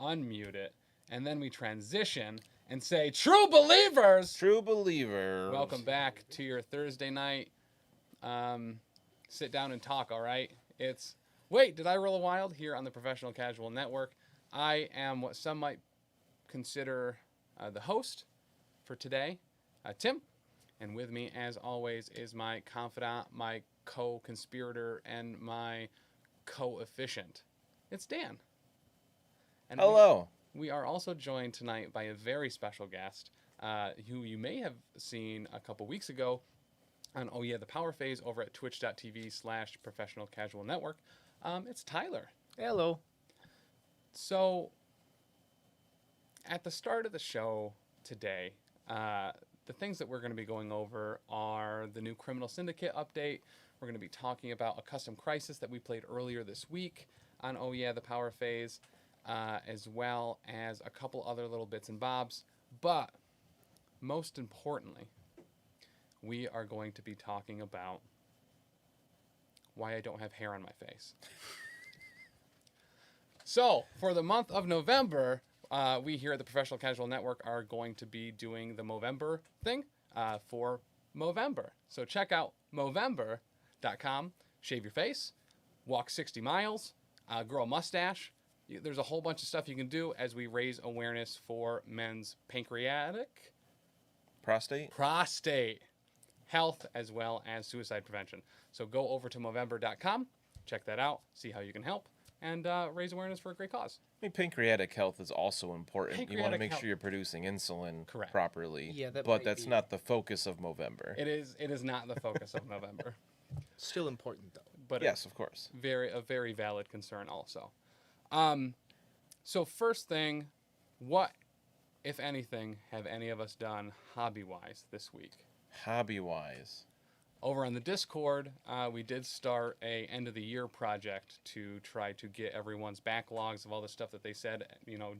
unmute it, and then we transition and say, "True believers!" True believer. Welcome back to your Thursday night. Sit down and talk, all right? It's, wait, did I roll a wild? Here on the Professional Casual Network. I am what some might consider the host for today, Tim. And with me, as always, is my confidant, my co-conspirator, and my co-efficient. It's Dan. And Hello. We are also joined tonight by a very special guest who you may have seen a couple weeks ago on the Power Phase over at twitch.tv/Professional Casual Network. It's Tyler. Hello. So, at the start of the show today, the things that we're going to be going over are the new Criminal Syndicate update. We're going to be talking about a custom crisis that we played earlier this week on the Power Phase, as well as a couple other little bits and bobs. But most importantly, we are going to be talking about why I don't have hair on my face. So, for the month of November, we here at the Professional Casual Network are going to be doing the Movember thing for Movember. So check out Movember.com, shave your face, walk 60 miles, grow a mustache. There's a whole bunch of stuff you can do as we raise awareness for men's prostate health, as well as suicide prevention. So go over to Movember.com, check that out, see how you can help, and raise awareness for a great cause. I mean, pancreatic health is also important. You want to make health. sure you're producing insulin Correct. properly. Yeah, but that's not the focus of Movember. It is not the focus of November. Still important, though. But yes, of course. A very valid concern also. So first thing, what, if anything, have any of us done hobby-wise this week? Hobby-wise. Over on the Discord, we did start a end-of-the-year project to try to get everyone's backlogs of all the stuff that they said,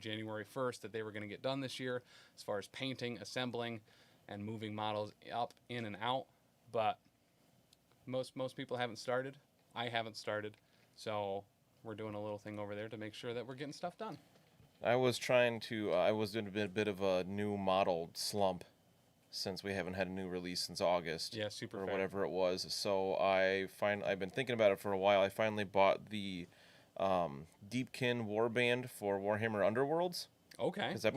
January 1st that they were going to get done this year, as far as painting, assembling, and moving models up, in, and out. But most people haven't started. I haven't started. So we're doing a little thing over there to make sure that we're getting stuff done. I was in a bit of a new model slump since we haven't had a new release since August. Yeah, super or fair. whatever it was. So I've been thinking about it for a while. I finally bought the Deepkin Warband for Warhammer Underworlds. Okay. Because I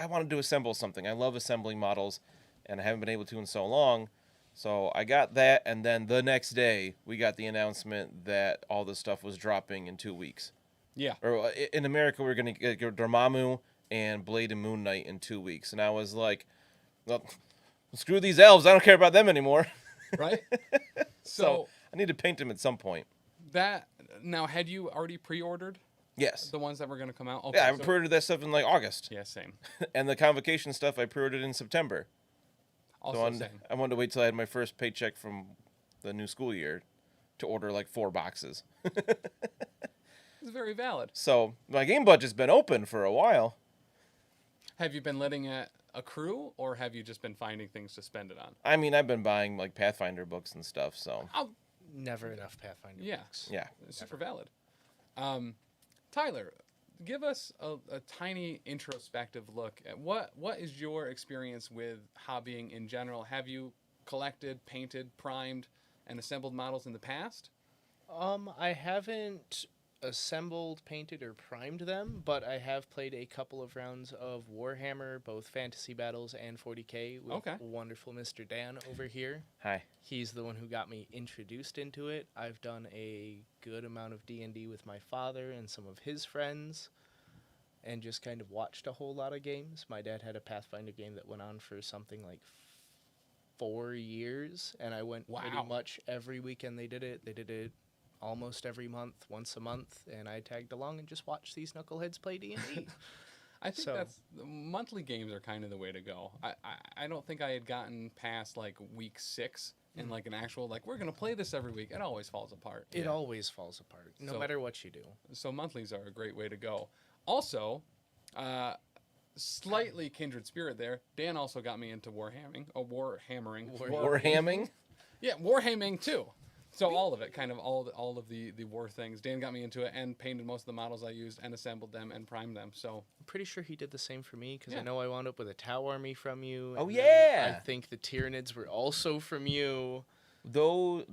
wanted to assemble something. I love assembling models, and I haven't been able to in so long. So I got that, and then the next day we got the announcement that all the stuff was dropping in 2 weeks. Yeah. Or in America, we're going to get Dormammu and Blade and Moon Knight in 2 weeks. And I was like, well, screw these elves. I don't care about them anymore. Right? So I need to paint them at some point. Now, had you already pre-ordered Yes. the ones that were going to come out? Okay, Yeah, I pre-ordered that stuff in August. Yeah, same. And the Convocation stuff I pre-ordered in September. Also same. I wanted to wait till I had my first paycheck from the new school year to order 4 boxes. It's very valid. So my game budget's been open for a while. Have you been letting it accrue, or have you just been finding things to spend it on? I mean, I've been buying Pathfinder books and stuff, so. Never enough Pathfinder books. Yeah. Super valid. Tyler, give us a tiny introspective look at what is your experience with hobbying in general? Have you collected, painted, primed, and assembled models in the past? I haven't assembled, painted, or primed them, but I have played a couple of rounds of Warhammer, both Fantasy Battles and 40K, with wonderful Mr. Dan over here. Hi. He's the one who got me introduced into it. I've done a good amount of D&D with my father and some of his friends, and just kind of watched a whole lot of games. My dad had a Pathfinder game that went on for something like 4 years, and I went pretty much every weekend they did it. They did it almost every month, once a month, and I tagged along and just watched these knuckleheads play D&D. I think monthly games are kind of the way to go. I don't think I had gotten past week 6 and an actual we're gonna play this every week. It always falls apart. It always falls apart, no matter what you do. So monthlies are a great way to go. Also, slightly kindred spirit there. Dan also got me into warhammering. Warhamming? Yeah, warhamming too. So all of it, kind of all of the war things. Dan got me into it and painted most of the models I used and assembled them and primed them. So I'm pretty sure he did the same for me because Yeah. I know I wound up with a Tau army from you. Oh, and then yeah. I think the Tyranids were also from you. Those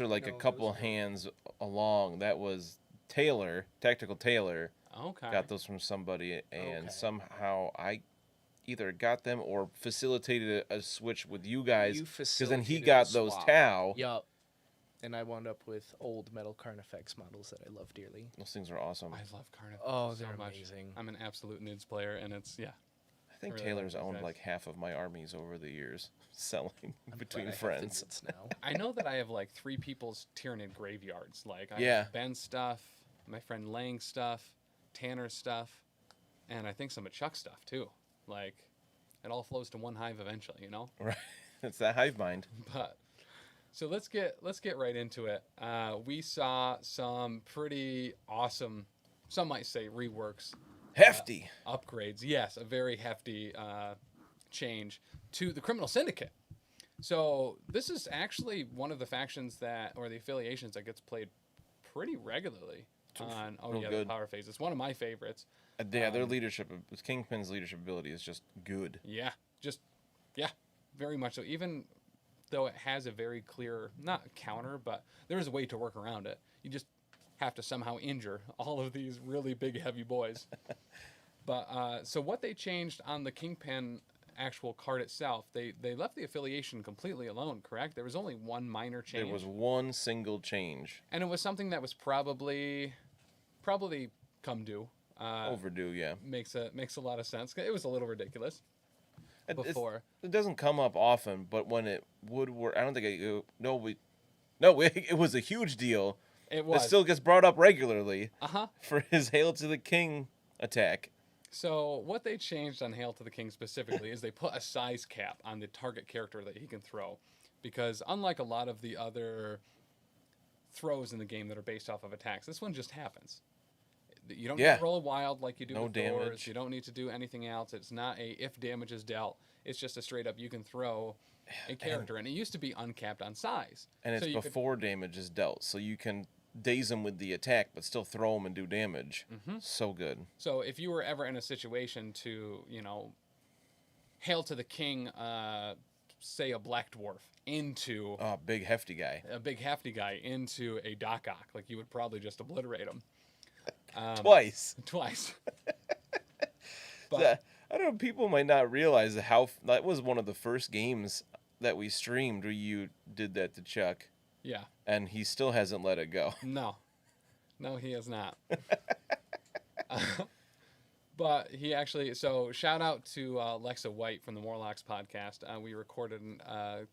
are like a no, couple those were- hands along. That was Taylor, Tactical Taylor, okay. got those from somebody, and Okay. somehow I either got them or facilitated a switch with you guys, You because then he facilitated got a those swap. Tau. Yup. And I wound up with old Metal Carnifex models that I love dearly. Those things are awesome. I love Carnival Oh, so they're much. amazing. I'm an absolute Nids player, and it's I think really like Taylor's those owned guys. like half of my armies over the years, selling I'm between glad I have the friends. Nids now. I know that I have like 3 people's Tyranid graveyards. Like I Yeah. have Ben's stuff, my friend Lang's stuff, Tanner's stuff, and I think some of Chuck's stuff too. Like it all flows to one hive eventually, you know. Right, it's that hive mind. But so let's get right into it. We saw some pretty awesome, some might say reworks, Hefty. upgrades. Yes, a very hefty change to the Criminal Syndicate. So this is actually one of the factions or the affiliations that gets played pretty regularly on real the good. power phase. It's one of my favorites. Yeah, their leadership, Kingpin's leadership ability is just good. Yeah, very much so. Even though it has a very clear, not counter, but there is a way to work around it. You just have to somehow injure all of these really big, heavy boys. But so what they changed on the Kingpin actual card itself, they left the affiliation completely alone, correct? There was only one minor change. There was one single change. And it was something that was probably come due. Overdue, yeah. Makes a lot of sense. It was a little ridiculous before. It doesn't come up often, but when it would work, I don't think it was a huge deal. It was. It still gets brought up regularly Uh-huh. for his Hail to the King attack. So what they changed on Hail to the King specifically is they put a size cap on the target character that he can throw. Because unlike a lot of the other throws in the game that are based off of attacks, this one just happens. You don't need Yeah. to roll a wild like you do No with doors. damage. You don't need to do anything else. It's not a if damage is dealt. It's just a straight up you can throw a character. And it used to be uncapped on size. And it's So you could- before damage is dealt, so you can daze him with the attack, but still throw him and do damage. Mm-hmm. So good. So if you were ever in a situation to, Hail to the King, say a black dwarf into Oh, big hefty guy. a big hefty guy into a Doc Ock, like you would probably just obliterate him Twice. twice. But I don't know, people might not realize how that was one of the first games that we streamed where you did that to Chuck, yeah, and he still hasn't let it go. no, he is not. But he actually, so shout out to Lexa White from the Morlocks podcast. We recorded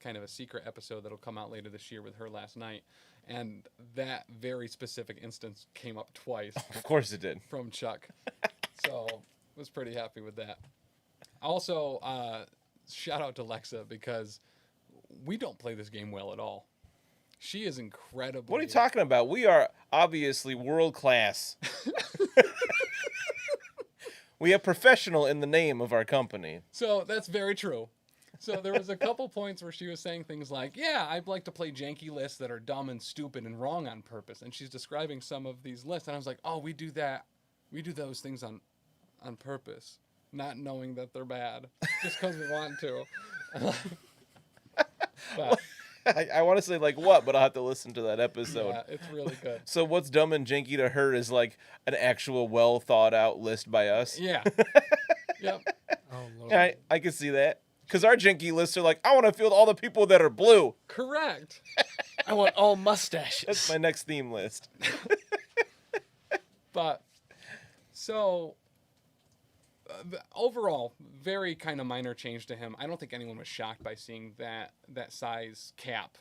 kind of a secret episode that'll come out later this year with her last night. And that very specific instance came up twice Of course it did. from Chuck. So was pretty happy with that. Also, shout out to Lexa because we don't play this game well at all. She is incredible. What are you talking about? We are obviously world class. We have professional in the name of our company. So that's very true. So there was a couple points where she was saying things like, yeah, I'd like to play janky lists that are dumb and stupid and wrong on purpose. And she's describing some of these lists. And I was like, oh, we do that. We do those things on purpose, not knowing that they're bad, just because we want to. But I want to say like what, but I'll have to listen to that episode. yeah, it's really good. So what's dumb and janky to her is like an actual well thought out list by us. Yeah. Yep. Oh, Lord. I can see that. Because our janky lists are like, I want to field all the people that are blue. Correct. I want all mustaches. That's my next theme list. But so overall, very kind of minor change to him. I don't think anyone was shocked by seeing that size cap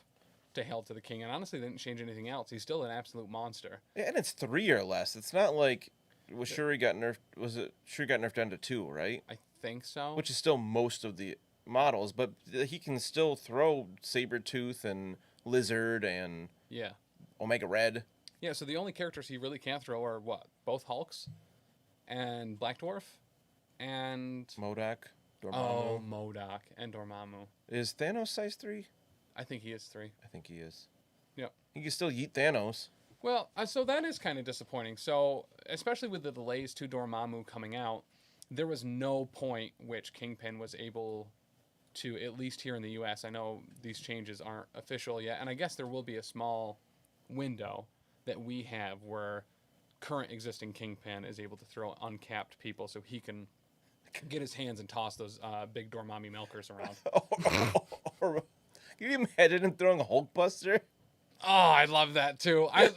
to Hail to the King, and honestly, they didn't change anything else. He's still an absolute monster. Yeah, and it's 3 or less. It's not like Shuri got nerfed. Shuri got nerfed down to 2, right? I think so. Which is still most of the models, but he can still throw Sabretooth and Lizard and yeah. Omega Red. Yeah, so the only characters he really can't throw are what? Both Hulks and Black Dwarf and MODOK, Dormammu. oh, MODOK and Dormammu. Is Thanos size 3? I think he is 3. I think he is. Yep. He can still yeet Thanos. Well, so that is kind of disappointing. So, especially with the delays to Dormammu coming out, there was no point which Kingpin was able to, at least here in the U.S., I know these changes aren't official yet, and I guess there will be a small window that we have where current existing Kingpin is able to throw uncapped people so he can get his hands and toss those big Dormammu milkers around. Or, can you imagine him throwing a Hulkbuster? Oh, I love that too. I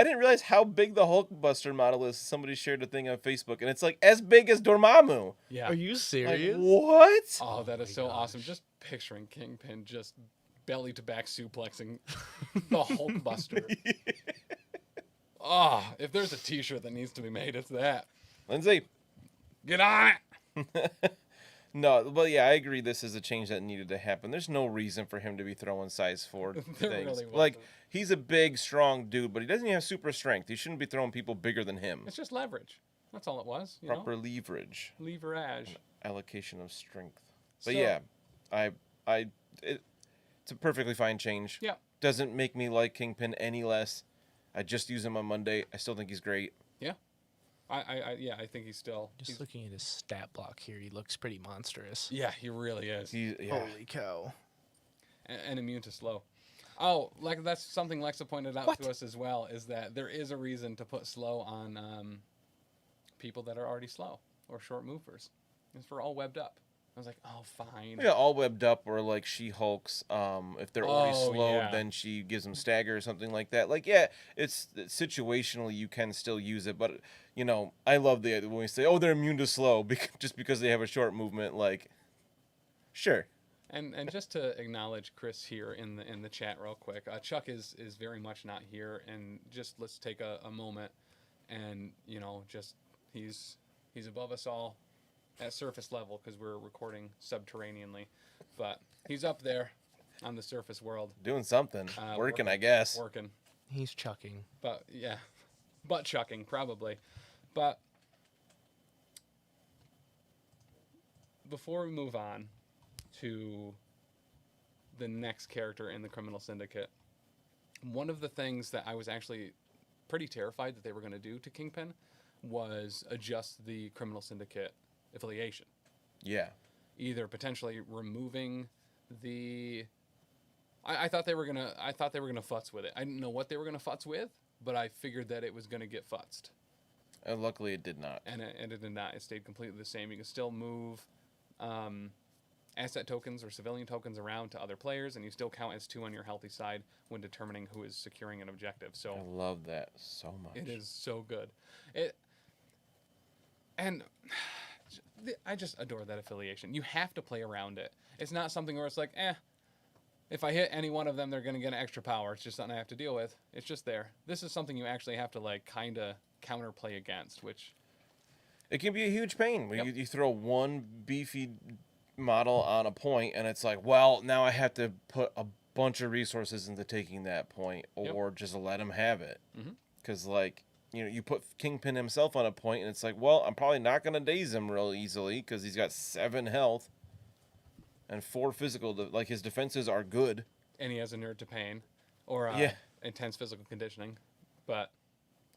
didn't realize how big the Hulkbuster model is. Somebody shared a thing on Facebook, and it's like as big as Dormammu. yeah. Are you Like, serious? what? Oh, that is my so gosh. awesome. Just picturing Kingpin just belly to back suplexing the Hulkbuster. Oh, if there's a t-shirt that needs to be made, it's that. Lindsay. Get on it! No, but yeah, I agree. This is a change that needed to happen. There's no reason for him to be throwing size 4 There things. really Like, wasn't. he's a big, strong dude, but he doesn't even have super strength. He shouldn't be throwing people bigger than him. It's just leverage. That's all it was. You Proper know? leverage, Leverage. allocation of strength. But So- yeah, it's a perfectly fine change. Yeah. Doesn't make me like Kingpin any less. I just use him on Monday. I still think he's great. I think he's still. Just looking at his stat block here, he looks pretty monstrous. Yeah, he really is. Yeah. Holy cow. And immune to slow. Oh, like that's something Lexa pointed out What? to us as well, is that there is a reason to put slow on people that are already slow or short movers. It's for all webbed up. I was like, oh, fine. Yeah, all webbed up, or like She-Hulk's. If they're already Oh, slowed, yeah. then she gives them stagger or something like that. Like, yeah, it's situationally you can still use it, but you know, I love the when we say, oh, they're immune to slow just because they have a short movement. Like, sure. And just to acknowledge Chris here in the chat real quick, Chuck is very much not here, and just let's take a moment, and you know, just he's above us all at surface level because we're recording subterraneanly, but he's up there on the surface world Doing something, working, working, I guess. working, He's chucking. but yeah, butt chucking probably, but before we move on to the next character in the Criminal Syndicate, one of the things that I was actually pretty terrified that they were going to do to Kingpin was adjust the Criminal Syndicate affiliation. Yeah. Either potentially removing the I thought they were gonna futz with it. I didn't know what they were gonna futz with, but I figured that it was gonna get futzed. And luckily, it did not. And it did not. It stayed completely the same. You can still move asset tokens or civilian tokens around to other players, and you still count as 2 on your healthy side when determining who is securing an objective. So I love that so much. it is so good. I just adore that affiliation. You have to play around it. It's not something where it's like, if I hit any one of them, they're going to get an extra power. It's just something I have to deal with. It's just there. This is something you actually have to like kind of counterplay against, which It can be a huge pain when Yep. you throw one beefy model on a point, and it's like, well, now I have to put a bunch of resources into taking that point, or just let him have it. Mhm. Because, like, you know, you put Kingpin himself on a point, and it's like, well, I'm probably not going to daze him real easily because he's got 7 health and 4 physical. Like, his defenses are good. and he has a nerd to pain or intense physical conditioning. But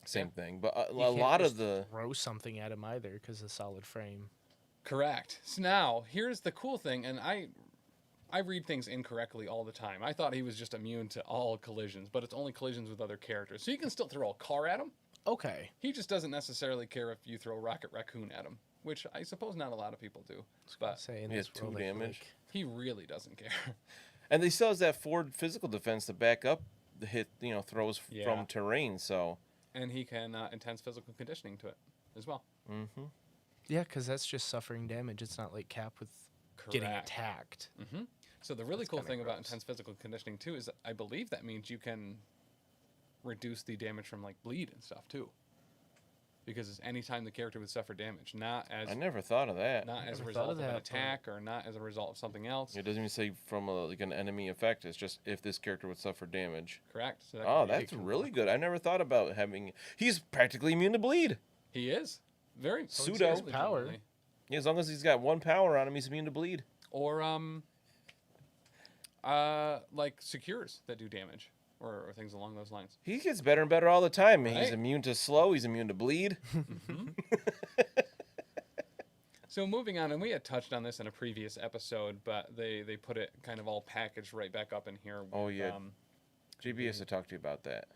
Same thing. But a You can't lot just of the... throw something at him either because of solid frame. correct. So now here's the cool thing, and I read things incorrectly all the time. I thought he was just immune to all collisions, but it's only collisions with other characters. So you can still throw a car at him. Okay. He just doesn't necessarily care if you throw Rocket Raccoon at him, which I suppose not a lot of people do. But Say in He this has world, 2 I feel damage. like- he really doesn't care. And he still has that forward physical defense to back up the hit, you know, throws Yeah. from terrain, so... And he can intense physical conditioning to it as well. Mm-hmm. Yeah, because that's just suffering damage. It's not like Cap with getting Correct. attacked. Mm-hmm. So the really That's cool kinda thing about gross. intense physical conditioning too is I believe that means you can reduce the damage from like bleed and stuff too. Because it's any time the character would suffer damage, not as I never thought of that. not as a never thought result of of an that, attack or not as a result of something else. It doesn't even say from like an enemy effect. It's just if this character would suffer damage. Correct. So that Oh, could be- that's really good. I never thought about having... He's practically immune to bleed. he is very Pseudo legitimately. power. Yeah, as long as he's got 1 power on him, he's immune to bleed. Or like secures that do damage or things along those lines. He gets better and better all the time. Right. He's immune to slow. He's immune to bleed. So moving on, and we had touched on this in a previous episode, but they put it kind of all packaged right back up in here. Oh, with, yeah. JB has to talk to you about that.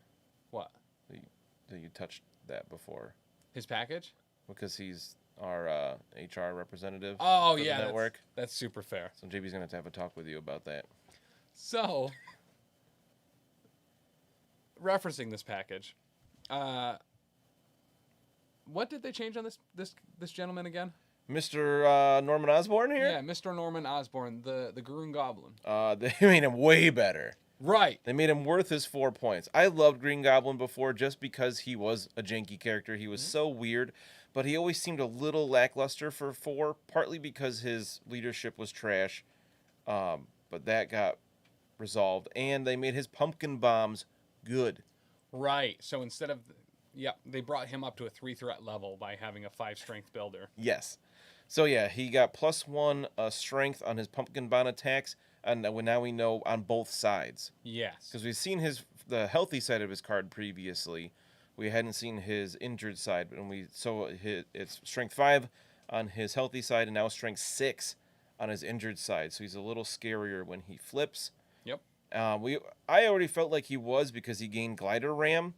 What? That you touched that before. His package? Because he's our HR representative. Oh, for the yeah. network. That's super fair. So JB's going to have a talk with you about that. So, referencing this package, what did they change on this gentleman again? Mr. Norman Osborn here? Yeah, Mr. Norman Osborn, the Green Goblin. They made him way better. Right. They made him worth his 4 points. I loved Green Goblin before just because he was a janky character. He was so weird, but he always seemed a little lackluster for 4, partly because his leadership was trash, but that got resolved, and they made his pumpkin bombs good. Right. So instead of, they brought him up to a 3-threat level by having a 5-strength builder. Yes. So yeah, he got +1 strength on his pumpkin bomb attacks, and now we know on both sides. Yes. Because we've seen the healthy side of his card previously. We hadn't seen his injured side, and it's strength 5 on his healthy side, and now strength 6 on his injured side. So he's a little scarier when he flips. Yep. I already felt like he was because he gained glider ram.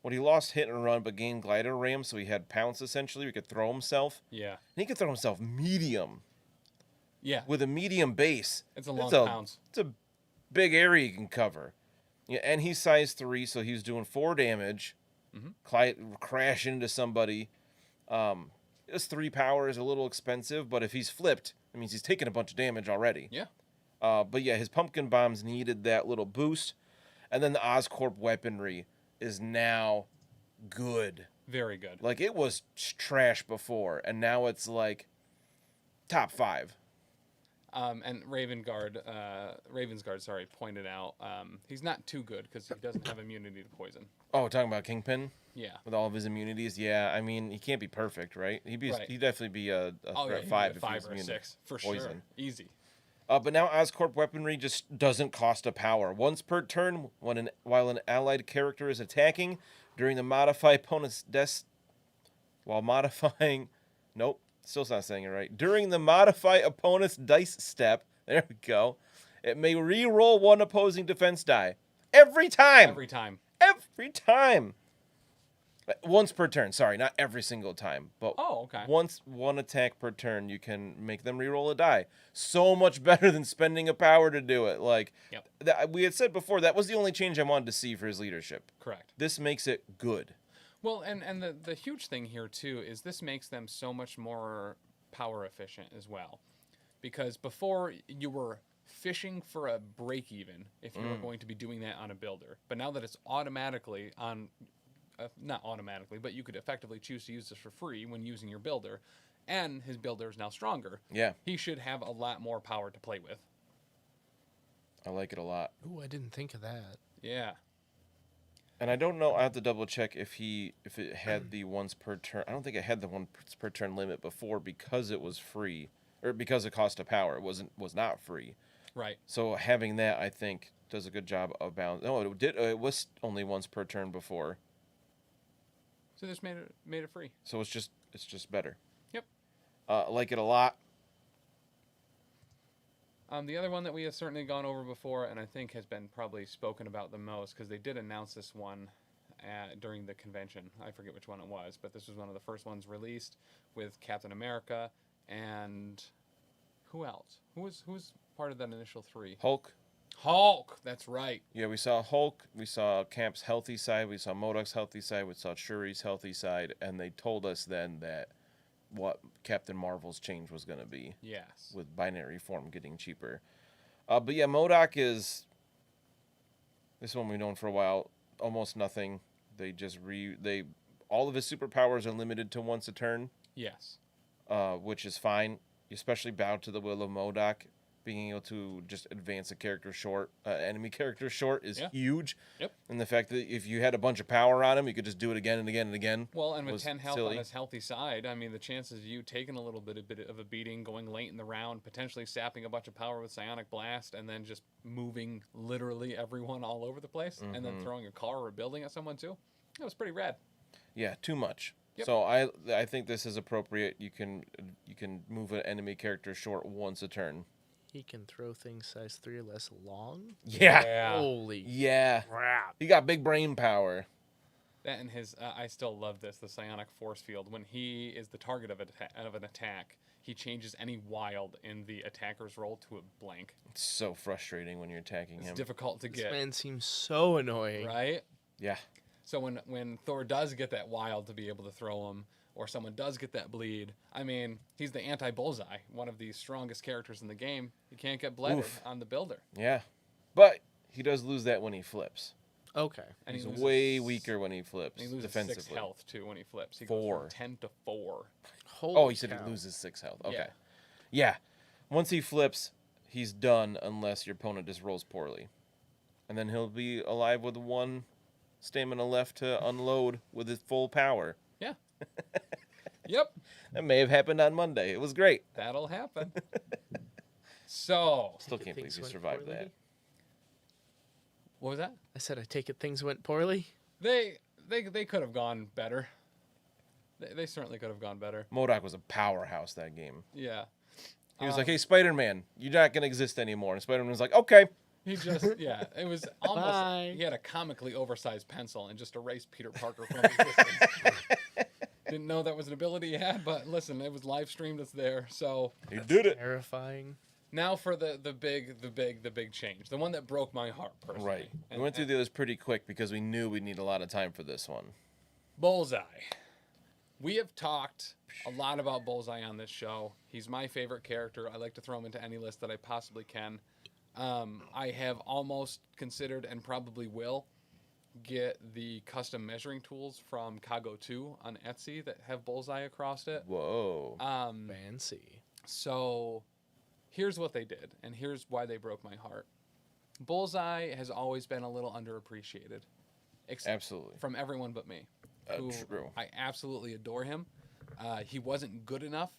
When he lost hit and run, but gained glider ram, so he had pounce essentially. He could throw himself. Yeah. And he could throw himself medium. Yeah. With a medium base. It's a long pounce. It's a big area you can cover. Yeah, and he's size 3, so he's doing 4 damage. Crash into somebody. His 3 power is a little expensive, but if he's flipped, it means he's taking a bunch of damage already. Yeah. But yeah, his pumpkin bombs needed that little boost. And then the Oscorp weaponry is now good. Very good. Like, it was trash before, and now it's like top 5. And Ravensguard, pointed out he's not too good because he doesn't have immunity to poison. Oh, talking about Kingpin? Yeah. With all of his immunities? Yeah, I mean, he can't be perfect, right? He'd definitely be a threat yeah, 5 if 5 he's or a immune 6 for to poison. sure. Easy. But now Oscorp weaponry just doesn't cost a power. Once per turn, while an allied character is attacking, during the modify opponent's while modifying... Nope, still not saying it right. During the modify opponent's dice step, there we go, it may re-roll 1 opposing defense die. Every time! Every time. Every time! Once per turn, sorry, not every single time. But okay. Once 1 attack per turn, you can make them re-roll a die. So much better than spending a power to do it. Like, we had said before, that was the only change I wanted to see for his leadership. Correct. This makes it good. Well, and the huge thing here, too, is this makes them so much more power efficient as well. Because before, you were fishing for a break-even if you were going to be doing that on a builder. But now that it's automatically on... not automatically, but you could effectively choose to use this for free when using your builder, and his builder is now stronger. Yeah. He should have a lot more power to play with. I like it a lot. Ooh, I didn't think of that. Yeah. And I don't know, I have to double check if it had the once per turn. I don't think it had the once per turn limit before because it was free, or because it cost a power. It was not free. Right. So having that, I think, does a good job of balance. No, it did. It was only once per turn before. So this made it free. So it's just better. Yep. I like it a lot. The other one that we have certainly gone over before, and I think has been probably spoken about the most, because they did announce this one during the convention. I forget which one it was, but this was one of the first ones released with Captain America and who else? Who was part of that initial 3? Hulk, that's right. Yeah, we saw Hulk, we saw Camp's healthy side, we saw MODOK's healthy side, we saw Shuri's healthy side, and they told us then that what Captain Marvel's change was going to be. Yes. With binary form getting cheaper. But yeah, MODOK is... This one we've known for a while. Almost nothing. They just all of his superpowers are limited to once a turn. Yes. Which is fine. You especially bow to the will of MODOK. being able to just advance a character short, enemy character short is huge. Yep. And the fact that if you had a bunch of power on him, you could just do it again and again and again. Well, and with was 10 health silly. on his healthy side, I mean, the chances of you taking a little bit of a beating, going late in the round, potentially sapping a bunch of power with Psionic Blast, and then just moving literally everyone all over the place, and then throwing a car or a building at someone too, that was pretty rad. Yeah, too much. Yep. So I think this is appropriate. You can move an enemy character short once a turn. He can throw things size 3 or less long. Yeah. Holy Yeah. crap! He got big brain power. That and his, I still love this, the Psionic Force Field. When he is the target of an attack, he changes any wild in the attacker's roll to a blank. It's so frustrating when you're attacking It's him. difficult to This get, man seems so annoying. right? Yeah. So when Thor does get that wild to be able to throw him, or someone does get that bleed, I mean, he's the anti-Bullseye, one of the strongest characters in the game. You can't get bledded on the builder. Yeah. But he does lose that when he flips. Okay. And He's he loses, way weaker when he flips and he loses defensively. 6 health, too, when he flips. He 4. goes from 10 to 4. Holy Oh, you said cow. he loses 6 health. Okay. Yeah. Yeah. Once he flips, he's done unless your opponent just rolls poorly. And then he'll be alive with 1 stamina left to unload with his full power. Yeah. Yep. That may have happened on Monday. It was great. That'll happen. So, Still Take it can't believe things he went survived poorly? that. what was that? I said I take it things went poorly. They could have gone better. They certainly could have gone better. MODOK was a powerhouse that game. Yeah. He was like, hey, Spider-Man, you're not going to exist anymore. And Spider-Man was like, okay. He just, yeah, it was almost, Bye. he had a comically oversized pencil and just erased Peter Parker from existence. Didn't know that was an ability he had, but listen, it was live streamed, it's there. So He did it. Terrifying. now for the big change, the one that broke my heart personally. Right. We And- went through the others pretty quick because we knew we'd need a lot of time for this one. Bullseye. We have talked a lot about Bullseye on this show. He's my favorite character. I like to throw him into any list that I possibly can. I have almost considered and probably will get the custom measuring tools from Kago 2 on Etsy that have Bullseye across it. Whoa. Fancy. So here's what they did, and here's why they broke my heart. Bullseye has always been a little underappreciated. Absolutely. From everyone but me. Who True. I absolutely adore him. He wasn't good enough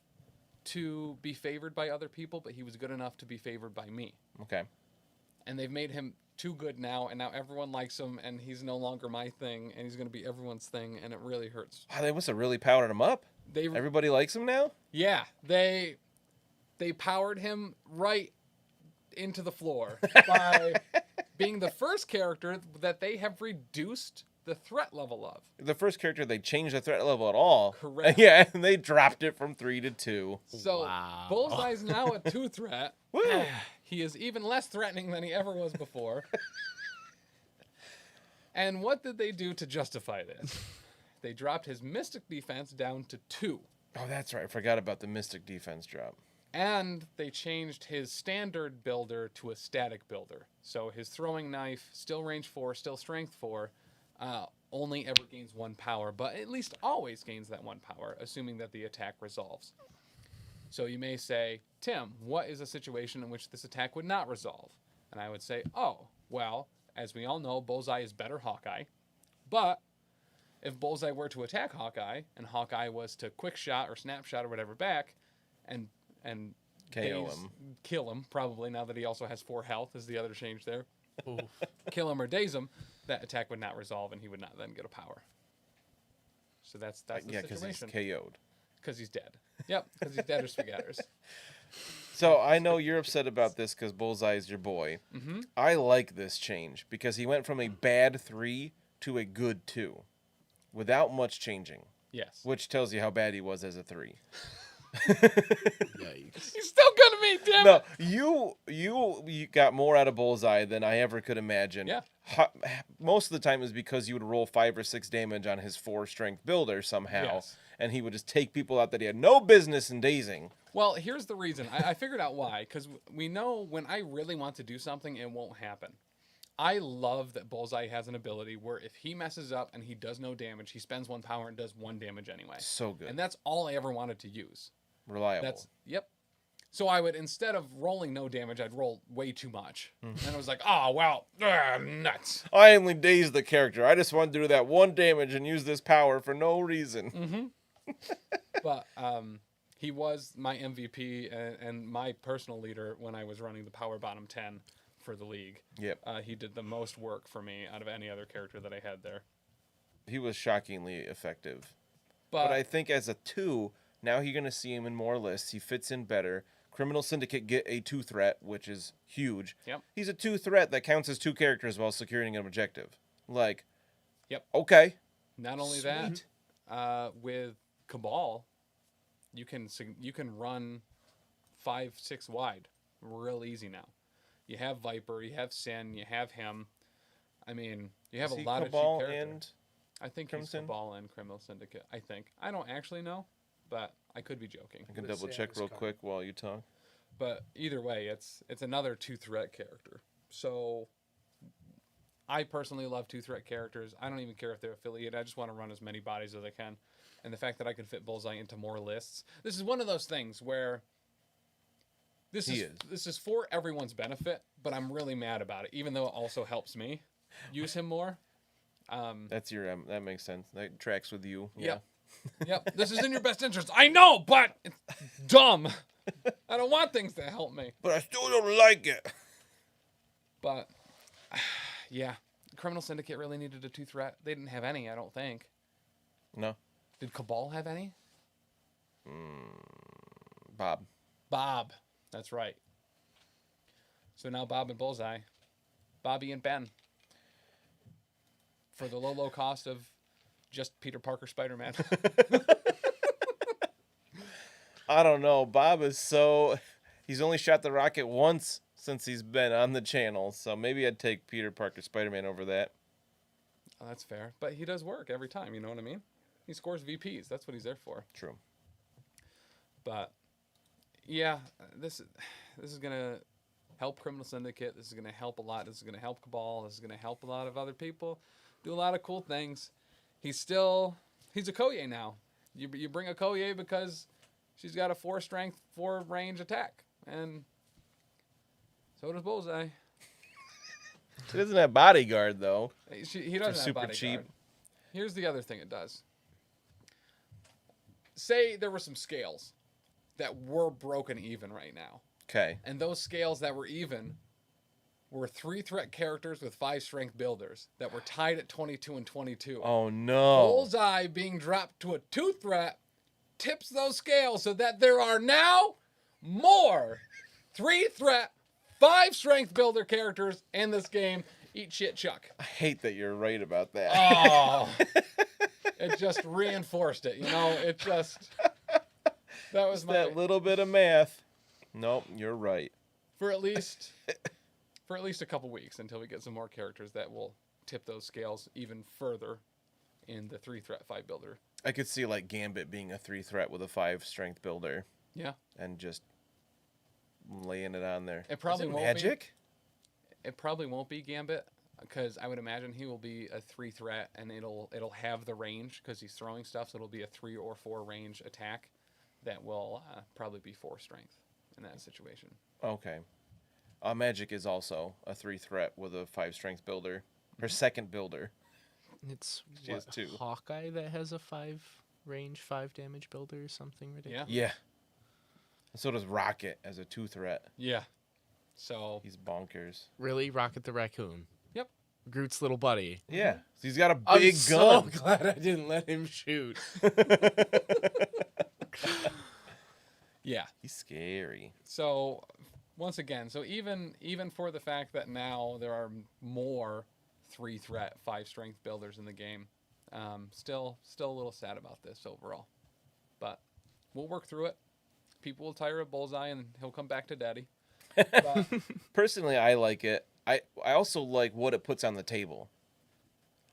to be favored by other people, but he was good enough to be favored by me. Okay. And they've made him too good now, and now everyone likes him, and he's no longer my thing, and he's going to be everyone's thing, and it really hurts. Wow, they must have really powered him up. They, Everybody likes him now? yeah, they powered him right into the floor by being the first character that they have reduced the threat level of. The first character, they changed the threat level at all. Correct. Yeah, and they dropped it from 3 to 2. So Wow. Bullseye's now a 2 threat. Woo! He is even less threatening than he ever was before. And what did they do to justify this? They dropped his Mystic defense down to 2. Oh, that's right. I forgot about the Mystic defense drop. And they changed his standard builder to a static builder. So his throwing knife, still range 4, still strength 4, only ever gains 1 power, but at least always gains that 1 power, assuming that the attack resolves. So you may say, Tim, what is a situation in which this attack would not resolve? And I would say, oh, well, as we all know, Bullseye is better Hawkeye. But if Bullseye were to attack Hawkeye, and Hawkeye was to quick shot or snapshot or whatever back, and KO him. kill him, probably, now that he also has 4 health, is the other change there. Oof. Kill him or daze him, that attack would not resolve, and he would not then get a power. So that's the Yeah, because he's situation. KO'd. Because he's dead. Yep, because he's dead or spaghetters. So I know you're upset about this because Bullseye is your boy. Mm-hmm. I like this change because he went from a bad 3 to a good 2 without much changing, Yes. which tells you how bad he was as a 3. Yikes. He's still gonna be, damn No, it! you got more out of Bullseye than I ever could imagine. Yeah. Most of the time is because you would roll 5 or 6 damage on his 4 strength builder somehow, Yes. and he would just take people out that he had no business in dazing. Well, here's the reason. I figured out why. Because we know when I really want to do something, it won't happen. I love that Bullseye has an ability where if he messes up and he does no damage, he spends 1 power and does 1 damage anyway. So good. And that's all I ever wanted to use. Reliable. Yep. So I would, instead of rolling no damage, I'd roll way too much. And it was like, oh, well, nuts. I only dazed the character. I just wanted to do that 1 damage and use this power for no reason. Mm-hmm. But he was my MVP and my personal leader when I was running the Power Bottom 10 for the league. Yep. He did the most work for me out of any other character that I had there. He was shockingly effective. But I think as a 2, now you're going to see him in more lists. He fits in better. Criminal Syndicate get a 2 threat, which is huge. Yep. He's a 2 threat that counts as 2 characters while securing an objective. Like, yep. Okay. Not only Sweet. that, with Cabal, you can run 5-6 wide real easy now. You have Viper, you have Sin, you have him. I mean, you have Is a he lot Cabal of cheap characters. and I think Crimson? he's Cabal and Criminal Syndicate. I think. I don't actually know, but I could be joking. I can Let's double say check I was real caught. quick while you talk. But either way, it's another 2-threat character. So I personally love 2-threat characters. I don't even care if they're affiliated. I just want to run as many bodies as I can. And the fact that I can fit Bullseye into more lists. This is one of those things where this is for everyone's benefit, but I'm really mad about it, even though it also helps me use him more. That's your that makes sense. That tracks with you. Yeah. Yep. Yep. This is in your best interest. I know, but it's dumb. I don't want things that help me. But I still don't like it. But yeah, Criminal Syndicate really needed a 2-threat. They didn't have any, I don't think. No. Did Cabal have any? Bob. Bob. That's right. So now Bob and Bullseye. Bobby and Ben. For the low cost of just Peter Parker Spider-Man. I don't know. Bob is so... He's only shot the rocket once since he's been on the channel, so maybe I'd take Peter Parker Spider-Man over that. Oh, that's fair. But he does work every time, you know what I mean? He scores VPs. That's what he's there for. True. But yeah, this is gonna help Criminal Syndicate. This is gonna help a lot. This is gonna help Cabal. This is gonna help a lot of other people. Do a lot of cool things. He's a Koye now. You bring a Koye because she's got a 4 strength, 4 range attack, and so does Bullseye. He doesn't have bodyguard, though. He doesn't have super bodyguard. cheap. Here's the other thing it does. Say there were some scales that were broken even right now. Okay. And those scales that were even were 3-threat characters with 5 strength builders that were tied at 22 and 22. Oh, no. Bullseye being dropped to a 2-threat tips those scales so that there are now more 3-threat, 5 strength builder characters in this game. Eat shit, Chuck. I hate that you're right about that. Oh. It just reinforced it, you know? It just... That was that little bit of math. Nope, you're right. For at least a couple weeks until we get some more characters that will tip those scales even further in the 3-threat 5 builder. I could see like Gambit being a 3-threat with a 5 strength builder Yeah. and just laying it on there. It probably won't magic? It probably won't be Gambit because I would imagine he will be a 3-threat and it'll have the range because he's throwing stuff, so it'll be a 3 or 4 range attack that will probably be 4 strength in that situation. Okay. Magic is also a 3-threat with a 5 strength builder. Her second builder. It's She has 2. Hawkeye that has a 5 range, 5 damage builder or something ridiculous. Yeah. Yeah. So does Rocket as a 2-threat. Yeah. So He's bonkers. Really? Rocket the Raccoon. Yep. Groot's little buddy. Yeah. So he's got a I'm big so gun. glad I didn't let him shoot. yeah. He's scary. So once again, so even for the fact that now there are more 3-threat 5 strength builders in the game, still a little sad about this overall. But we'll work through it. People will tire of Bullseye and he'll come back to daddy. But, Personally, I like it. I also like what it puts on the table.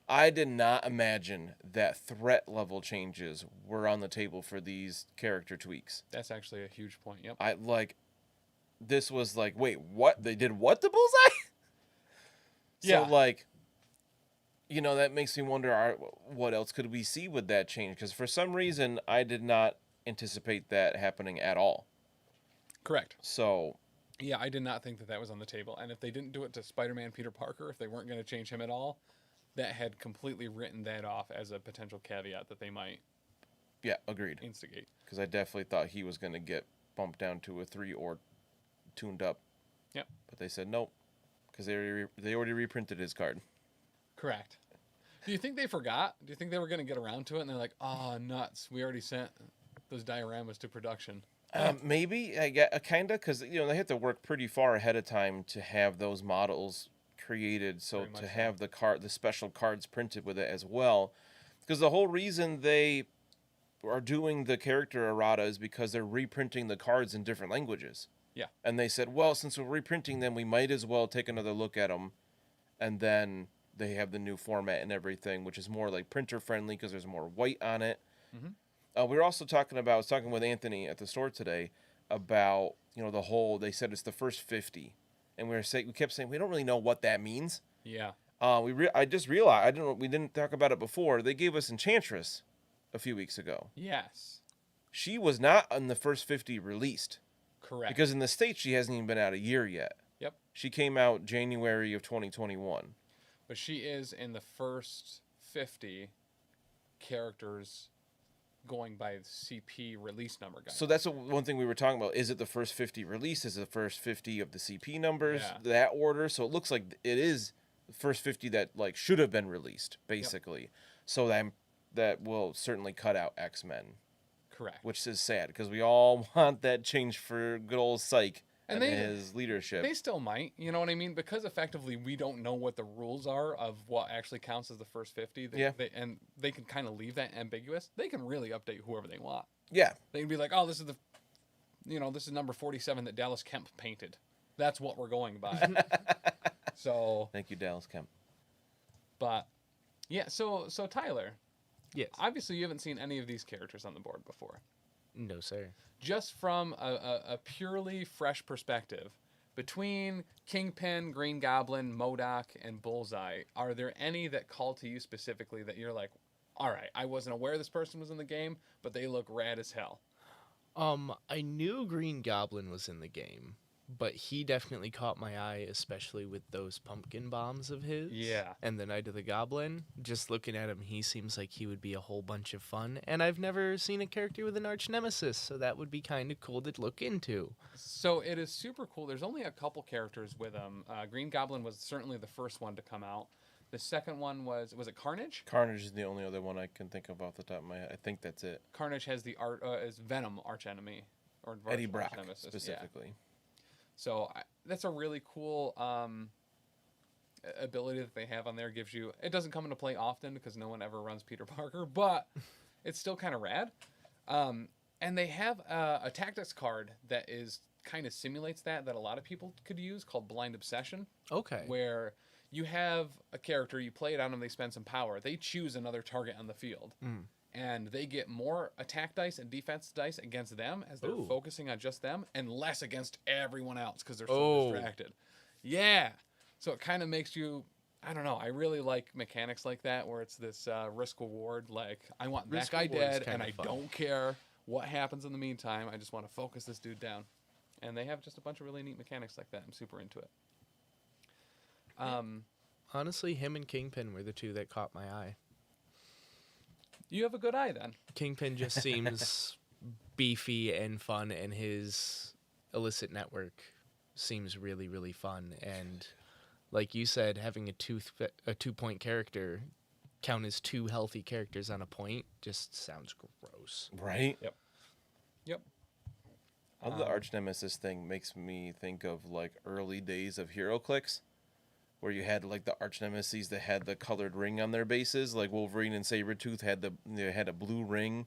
I did not imagine that threat level changes were on the table for these character tweaks. that's actually a huge point. Yep. I like this was like, wait, what? They did what to Bullseye? Yeah. So like, you know, that makes me wonder what else could we see with that change? Because for some reason, I did not anticipate that happening at all. Correct. So Yeah, I did not think that that was on the table. And if they didn't do it to Spider-Man Peter Parker, if they weren't going to change him at all, that had completely written that off as a potential caveat that they might yeah, agreed. instigate. Because I definitely thought he was going to get bumped down to a 3 or tuned up. Yep. But they said nope, because they already reprinted his card. Correct. Do you think they forgot? Do you think they were going to get around to it and they're like, oh, nuts, we already sent those dioramas to production? Maybe I get kind of, because they have to work pretty far ahead of time to have those models created. So Very much to so. have the special cards printed with it as well, because the whole reason they are doing the character errata is because they're reprinting the cards in different languages. Yeah. And they said, well, since we're reprinting them, we might as well take another look at them, and then they have the new format and everything, which is more like printer friendly because there's more white on it. Mhm. We were also I was talking with Anthony at the store today about, the whole, they said it's the first 50. And we kept saying, we don't really know what that means. Yeah. I just realized, we didn't talk about it before. They gave us Enchantress a few weeks ago. Yes. She was not in the first 50 released. Correct. Because in the States, she hasn't even been out a year yet. Yep. She came out January of 2021. But she is in the first 50 characters going by CP release number guide. So that's one thing we were talking about. Is it the first 50 released? Is it the first 50 of the CP numbers? Yeah. That order? So it looks like it is the first 50 that should have been released, basically. Yep. So that will certainly cut out X-Men. Correct. Which is sad because we all want that change for good old Psych and his leadership. They still might, you know what I mean? Because effectively we don't know what the rules are of what actually counts as the first 50. And they can kind of leave that ambiguous. They can really update whoever they want. Yeah. They can be like, oh, this is number 47 that Dallas Kemp painted. That's what we're going by. So. Thank you, Dallas Kemp. But, yeah, so Tyler. Yes. Obviously, you haven't seen any of these characters on the board before. No, sir. Just from a purely fresh perspective, between Kingpin, Green Goblin, MODOK, and Bullseye, are there any that call to you specifically that you're like, all right, I wasn't aware this person was in the game, but they look rad as hell? I knew Green Goblin was in the game, but he definitely caught my eye, especially with those pumpkin bombs of his. Yeah. And the Night of the Goblin. Just looking at him, he seems like he would be a whole bunch of fun. And I've never seen a character with an arch nemesis, so that would be kind of cool to look into. So it is super cool. There's only a couple characters with him. Green Goblin was certainly the first one to come out. The second one was it Carnage? Carnage is the only other one I can think of off the top of my head. I think that's it. Carnage has the is Venom archenemy. Or Eddie Brock, nemesis. specifically. Yeah. So that's a really cool ability that they have on there. It doesn't come into play often because no one ever runs Peter Parker, but it's still kind of rad. And they have a tactics card that kind of simulates that a lot of people could use called Blind Obsession. Okay. Where you have a character, you play it on them, they spend some power. They choose another target on the field. And they get more attack dice and defense dice against them as they're focusing on just them, and less against everyone else because they're so distracted. Yeah. So it kind of makes you, I don't know, I really like mechanics like that where it's this risk-reward. Like, I want that guy dead, and I don't care what happens in the meantime. I just want to focus this dude down. And they have just a bunch of really neat mechanics like that. I'm super into it. Honestly, him and Kingpin were the two that caught my eye. You have a good eye, then. Kingpin just seems beefy and fun, and his illicit network seems really, really fun. And like you said, having a 2-point character count as 2 healthy characters on a point just sounds gross. Right? Yep. The arch nemesis thing makes me think of early days of HeroClix, where you had the arch nemesis that had the colored ring on their bases, like Wolverine and Sabretooth had a blue ring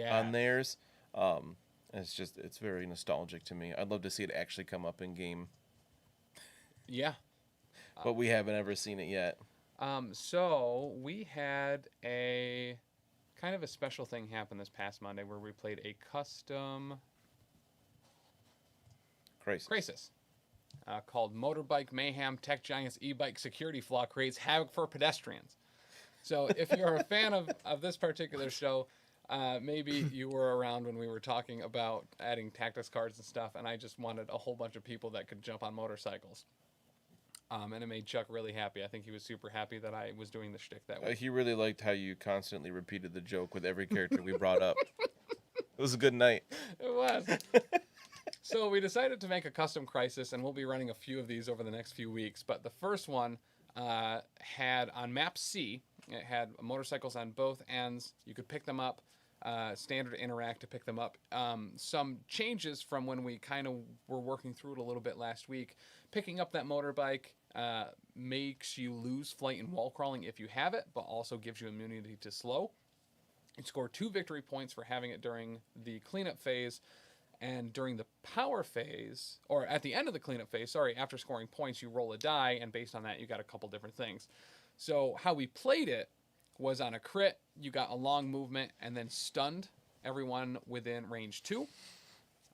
on theirs. It's very nostalgic to me. I'd love to see it actually come up in game. Yeah. But we haven't ever seen it yet. So we had a kind of a special thing happen this past Monday where we played a custom Crisis. Called Motorbike Mayhem Tech Giants E-Bike Security Flaw Creates Havoc for Pedestrians. So if you're a fan of this particular show, Maybe you were around when we were talking about adding tactics cards and stuff, and I just wanted a whole bunch of people that could jump on motorcycles. And it made Chuck really happy. I think he was super happy that I was doing the shtick that way. He really liked how you constantly repeated the joke with every character we brought up. It was a good night. It was. So we decided to make a custom Crisis, and we'll be running a few of these over the next few weeks. But the first one had on map C, it had motorcycles on both ends. You could pick them up. Standard interact to pick them up. Some changes from when we kind of were working through it a little bit last week. Picking up that motorbike makes you lose flight and wall crawling if you have it, but also gives you immunity to slow. You score 2 victory points for having it during the cleanup phase, and during the power phase, or at the end of the cleanup phase, after scoring points, you roll a die, and based on that, you got a couple different things. So how we played it was on a crit, you got a long movement and then stunned everyone within range 2.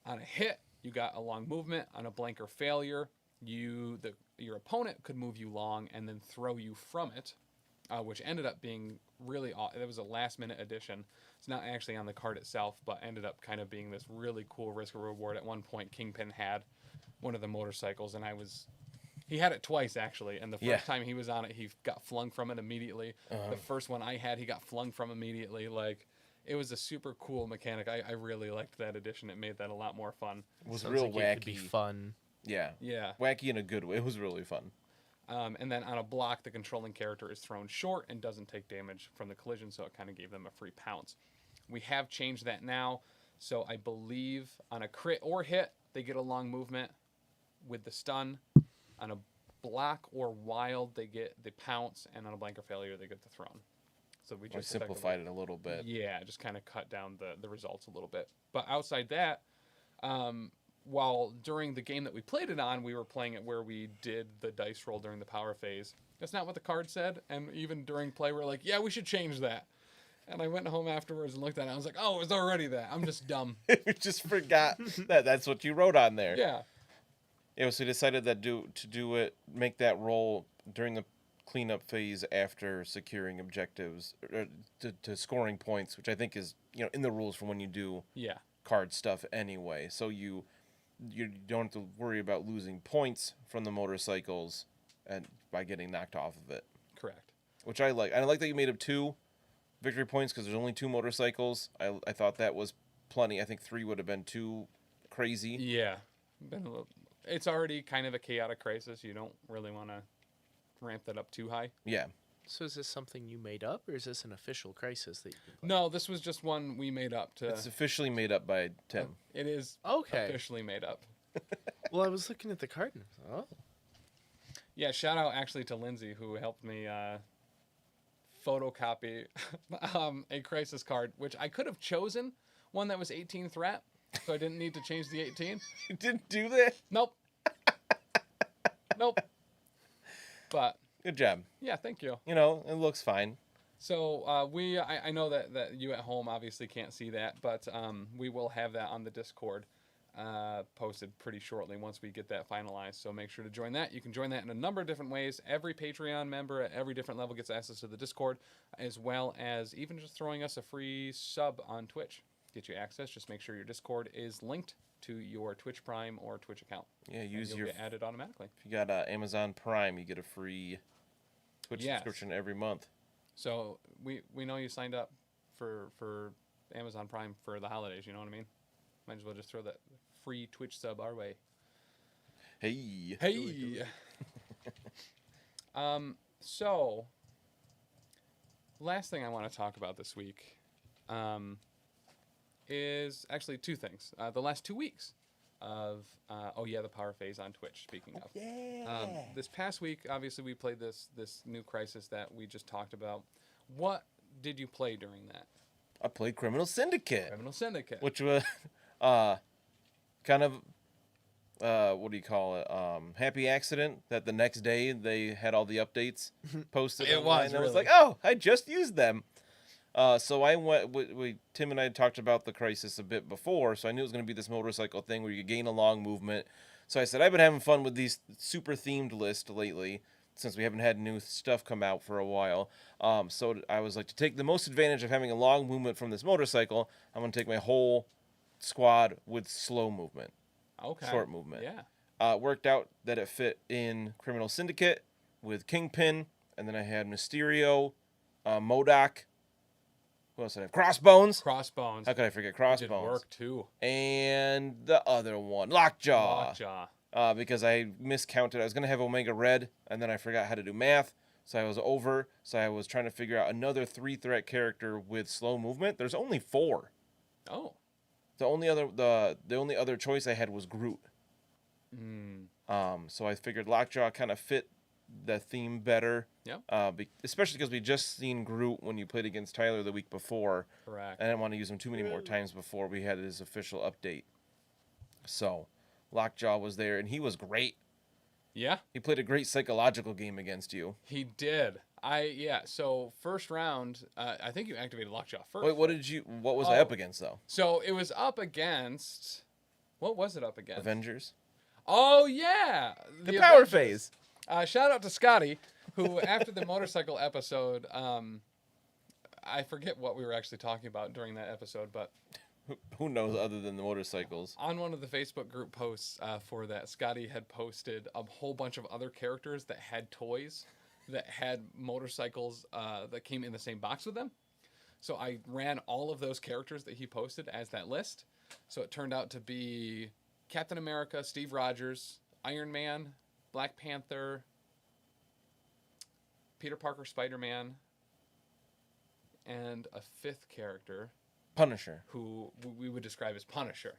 On a hit, you got a long movement. On a blank or failure, your opponent could move you long and then throw you from it, which ended up being really awesome. It was a last-minute addition. It's not actually on the card itself, but ended up kind of being this really cool risk reward. At one point, Kingpin had one of the motorcycles, and he had it twice, actually, and the first time he was on it, he got flung from it immediately. The first one I had, he got flung from immediately. Like, it was a super cool mechanic. I really liked that addition. It made that a lot more fun. It was Sounds real like wacky. It could be fun. Yeah. Yeah. Wacky in a good way. It was really fun. And then on a block, the controlling character is thrown short and doesn't take damage from the collision, so it kind of gave them a free pounce. We have changed that now, so I believe on a crit or hit, they get a long movement with the stun. On a block or wild, they get the pounce, and on a blank or failure, they get the thrown. So we just simplified it a little bit. Yeah, just kind of cut down the results a little bit. But outside that, while during the game that we played it on, we were playing it where we did the dice roll during the power phase. That's not what the card said, and even during play, we're like, yeah, we should change that. And I went home afterwards and looked at it, and I was like, oh, it's already that. I'm just dumb. We just forgot that's what you wrote on there. Yeah. Yeah, so we decided that make that roll during the cleanup phase after securing objectives, to scoring points, which I think is, in the rules for when you do card stuff anyway. So you don't have to worry about losing points from the motorcycles and by getting knocked off of it. Correct. Which I like. I like that you made up 2 victory points because there's only 2 motorcycles. I thought that was plenty. I think 3 would have been too crazy. Yeah. It's already kind of a chaotic crisis. You don't really want to ramp that up too high. Yeah. So is this something you made up, or is this an official Crisis that you can play? No, this was just one we made up. It's officially made up by Tim. It is Okay. officially made up. Well, I was looking at the card and I thought, oh. Yeah, shout out actually to Lindsay, who helped me photocopy a crisis card, which I could have chosen one that was 18 threat, so I didn't need to change the 18. You didn't do that? Nope. Nope. But Good job. yeah, thank you. It looks fine. So I know that you at home obviously can't see that, but we will have that on the Discord posted pretty shortly once we get that finalized. So make sure to join that. You can join that in a number of different ways. Every Patreon member at every different level gets access to the Discord, as well as even just throwing us a free sub on Twitch. Get you access. Just make sure your Discord is linked to your Twitch Prime or Twitch account. Yeah, You'll get added automatically. If you got Amazon Prime, you get a free Twitch subscription every month. So we know you signed up for Amazon Prime for the holidays. You know what I mean? Might as well just throw that free Twitch sub our way. Hey. Hey. So last thing I want to talk about this week is actually 2 things. The last 2 weeks of the power phase on Twitch, speaking of. Yeah. This past week, obviously, we played this new crisis that we just talked about. What did you play during that? I played Criminal Syndicate. Criminal Syndicate. Which was kind of what do you call it? Happy accident that the next day they had all the updates posted. It online, was and I was really. like, oh, I just used them. So I went. Tim and I had talked about the crisis a bit before, so I knew it was going to be this motorcycle thing where you could gain a long movement. So I said I've been having fun with these super themed lists lately, since we haven't had new stuff come out for a while. So I was like, to take the most advantage of having a long movement from this motorcycle, I'm going to take my whole squad with slow movement, Okay. short movement. Yeah. It worked out that it fit in Criminal Syndicate with Kingpin, and then I had Mysterio, MODOK. Who else did I have? Crossbones. Crossbones. How could I forget Did Crossbones? work too. And the other one, Lockjaw. Lockjaw. Because I miscounted. I was going to have Omega Red, and then I forgot how to do math, so I was over. So I was trying to figure out another 3-threat character with slow movement. There's only 4. Oh. The only other choice I had was Groot. So I figured Lockjaw kind of fit the theme better. Yep. Especially because we just seen Groot when you played against Tyler the week before. Correct. I didn't want to use him too many more times before we had his official update. So Lockjaw was there, and he was great. Yeah. He played a great psychological game against you. He did. So first round, I think you activated Lockjaw first. Wait, what was I up against though? So it was up against, what was it up against? Avengers? Oh yeah, The power Avengers. phase. Shout out to Scotty, who after the motorcycle episode, I forget what we were actually talking about during that episode, but Who knows other than the motorcycles? on one of the Facebook group posts for that, Scotty had posted a whole bunch of other characters that had toys that had motorcycles that came in the same box with them. So I ran all of those characters that he posted as that list. So it turned out to be Captain America, Steve Rogers, Iron Man, Black Panther, Peter Parker, Spider-Man, and a 5th character Punisher. who we would describe as Punisher.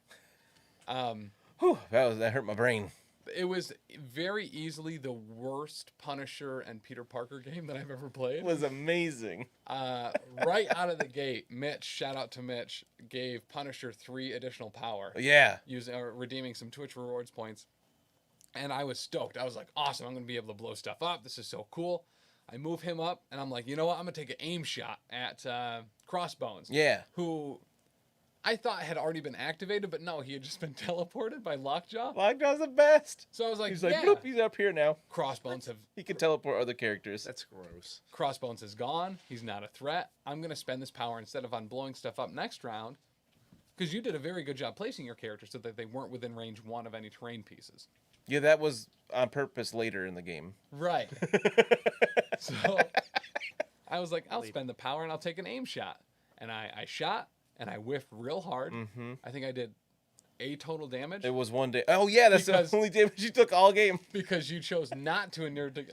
Whew, that hurt my brain. It was very easily the worst Punisher and Peter Parker game that I've ever played. It was amazing. Right out of the gate, Mitch, shout out to Mitch, gave Punisher 3 additional power, Yeah. using redeeming some Twitch rewards points. And I was stoked. I was like, awesome, I'm going to be able to blow stuff up. This is so cool. I move him up, and I'm like, you know what? I'm going to take an aim shot at Crossbones. Yeah. Who I thought had already been activated, but no, he had just been teleported by Lockjaw. Lockjaw's the best. So I was like, He's like, yeah. bloop, he's up here now. Crossbones He can teleport other characters. That's gross. Crossbones is gone. He's not a threat. I'm going to spend this power instead of on blowing stuff up next round, because you did a very good job placing your characters so that they weren't within range 1 of any terrain pieces. Yeah, that was on purpose later in the game. Right. So I was like, I'll spend the power and I'll take an aim shot. And I shot and I whiffed real hard. Mm-hmm. I think I did a total damage. It was one day. Oh, yeah, that's Because- the only damage you took all game. Because you chose not to inure to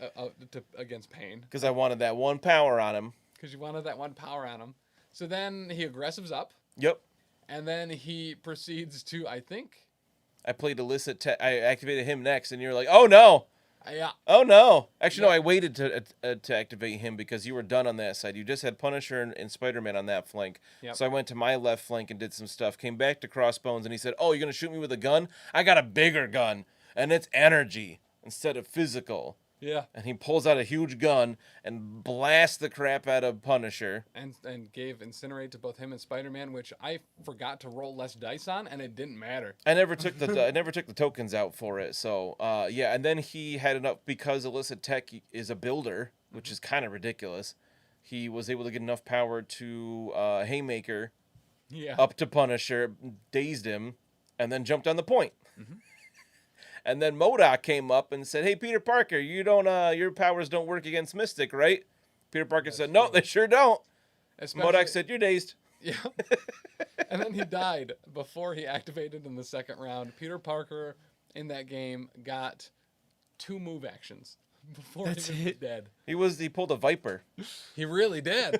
against pain. Because I wanted that one power on him. Because you wanted that one power on him. So then he aggressives up. Yep. And then he proceeds to, I think... I played illicit. I activated him next, and you're like, "Oh no, Yeah. oh no!" Actually, no. I waited to activate him because you were done on that side. You just had Punisher and Spider-Man on that flank. Yep. So I went to my left flank and did some stuff. Came back to Crossbones, and he said, "Oh, you're gonna shoot me with a gun? I got a bigger gun, and it's energy instead of physical." Yeah. And he pulls out a huge gun and blasts the crap out of Punisher. And gave Incinerate to both him and Spider-Man, which I forgot to roll less dice on, and it didn't matter. I never took the tokens out for it. So yeah, and then he had enough because illicit tech is a builder, which is kind of ridiculous. He was able to get enough power to Haymaker Yeah. up to Punisher, dazed him, and then jumped on the point. Mm-hmm. And then MODOK came up and said, "Hey, Peter Parker, you don't your powers don't work against Mystic, right?" Peter Parker said, "No, they sure don't." Especially- MODOK said, "You're dazed." Yeah. And then he died before he activated in the second round. Peter Parker in that game got 2 move actions before That's he was it. dead. He pulled a Viper. He really did.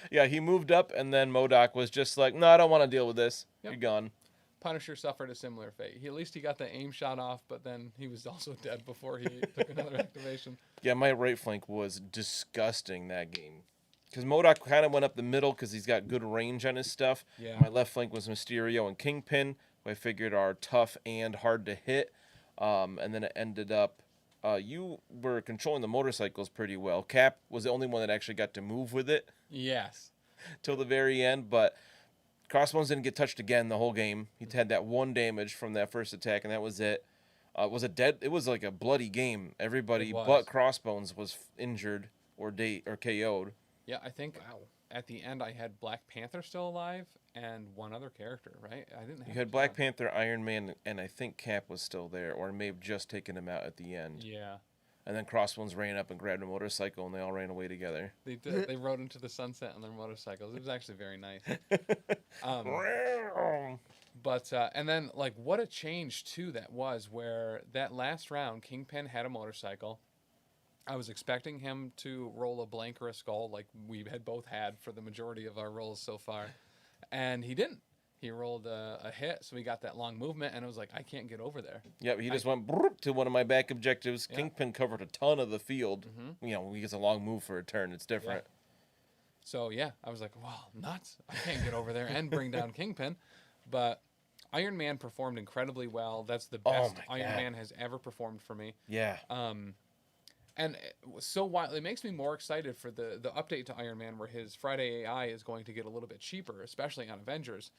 Yeah, he moved up, and then MODOK was just like, "No, I don't want to deal with this. Yep. You're gone." Punisher suffered a similar fate. At least he got the aim shot off, but then he was also dead before he took another activation. Yeah, my right flank was disgusting that game. Because MODOK kind of went up the middle because he's got good range on his stuff. Yeah. My left flank was Mysterio and Kingpin, who I figured are tough and hard to hit. And then it ended up, you were controlling the motorcycles pretty well. Cap was the only one that actually got to move with it Yes. till the very end, but Crossbones didn't get touched again the whole game. He had that 1 damage from that first attack, and that was it. Was it dead? It was like a bloody game. Everybody It was. but Crossbones was injured or KO'd. Yeah, I think at the end I had Black Panther still alive and one other character, right? I didn't have You had Black Panther, Iron Man, and I think Cap was still there, or may have just taken him out at the end. Yeah. And then Crossbones ran up and grabbed a motorcycle, and they all ran away together. They did. They rode into the sunset on their motorcycles. It was actually very nice. But and then like what a change too that was, where that last round Kingpin had a motorcycle. I was expecting him to roll a blank or a skull like we had both had for the majority of our rolls so far, and he didn't. He rolled a hit, so he got that long movement, and I was like, I can't get over there. Yep, he just went broop to one of my back objectives. Yeah. Kingpin covered a ton of the field. You know, he gets a long move for a turn. It's different. So yeah, I was like, wow, nuts! I can't get over there and bring down Kingpin, but Iron Man performed incredibly well. That's the best my Iron God. Man has ever performed for me. Yeah. And it was so wild. It makes me more excited for the update to Iron Man, where his Friday AI is going to get a little bit cheaper, especially on Avengers,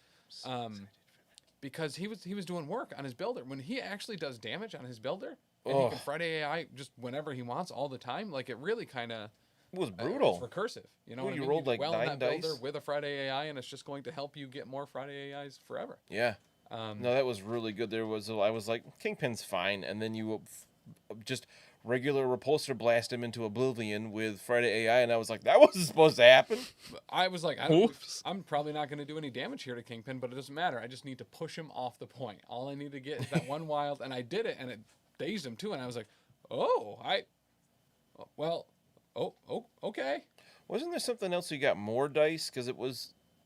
because he was doing work on his builder. When he actually does damage on his builder, and he can Friday AI just whenever he wants, all the time. Like it really kind of It was brutal. it's recursive. You know, Well, what you I mean? rolled, like, in 9 that builder dice. with a Friday AI, and it's just going to help you get more Friday AIs forever. Yeah. No, that was really good. I was like, Kingpin's fine, and then you just regular repulsor blast him into oblivion with Friday AI, and I was like, that wasn't supposed to happen. I was like, I'm probably not going to do any damage here to Kingpin, but it doesn't matter. I just need to push him off the point. All I need to get is that one wild, and I did it, and it dazed him too. And I was like, okay. Wasn't there something else you got more dice? Because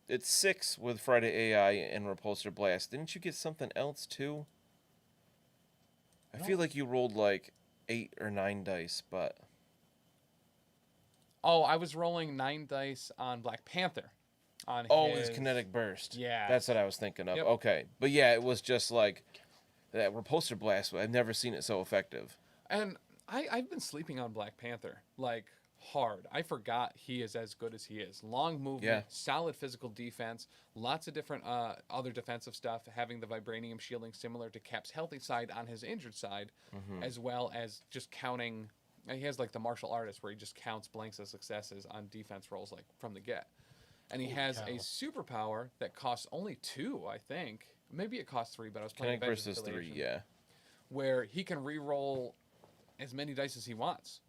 it's 6 with Friday AI and repulsor blast. Didn't you get something else too? I feel like you rolled like 8 or 9 dice, but Oh, I was rolling 9 dice on Black Panther. His kinetic burst. Yeah. That's what I was thinking of. Yep. Okay, but yeah, it was just like that repulsor blast. I've never seen it so effective. And I've been sleeping on Black Panther, like, hard. I forgot he is as good as he is. Long movement, Yeah. solid physical defense, lots of different other defensive stuff, having the vibranium shielding similar to Cap's healthy side on his injured side, as well as just counting. He has, like, the martial artist where he just counts blanks as successes on defense rolls, like, from the get. And he has a superpower that costs only 2, I think. Maybe it costs 3, but I was playing Kinetic Avengers burst is 3, Affiliation, yeah. where he can re-roll as many dice as he wants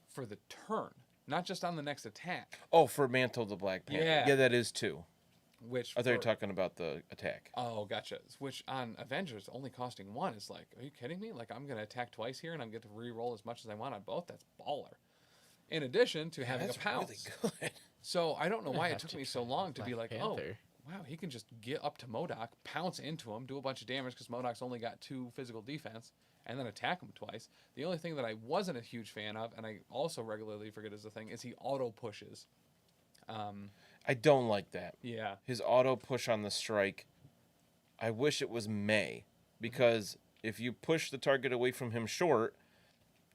for the turn, not just on the next attack. Oh, for Mantle the Black Panther. Yeah. Yeah, that is 2. Which I thought you were talking about the attack. Oh, gotcha. Which on Avengers only costing 1 is like, are you kidding me? Like, I'm gonna attack twice here and I'm going to re-roll as much as I want on both. That's baller. In addition to having a pounce. Really good. So I don't know why it have took to me so try long to be Black like, Panther. oh, wow, he can just get up to MODOK, pounce into him, do a bunch of damage because MODOK's only got 2 physical defense, and then attack him twice. The only thing that I wasn't a huge fan of, and I also regularly forget is the thing, is he auto pushes. I don't like that. Yeah. His auto push on the strike. I wish it was May, because if you push the target away from him short,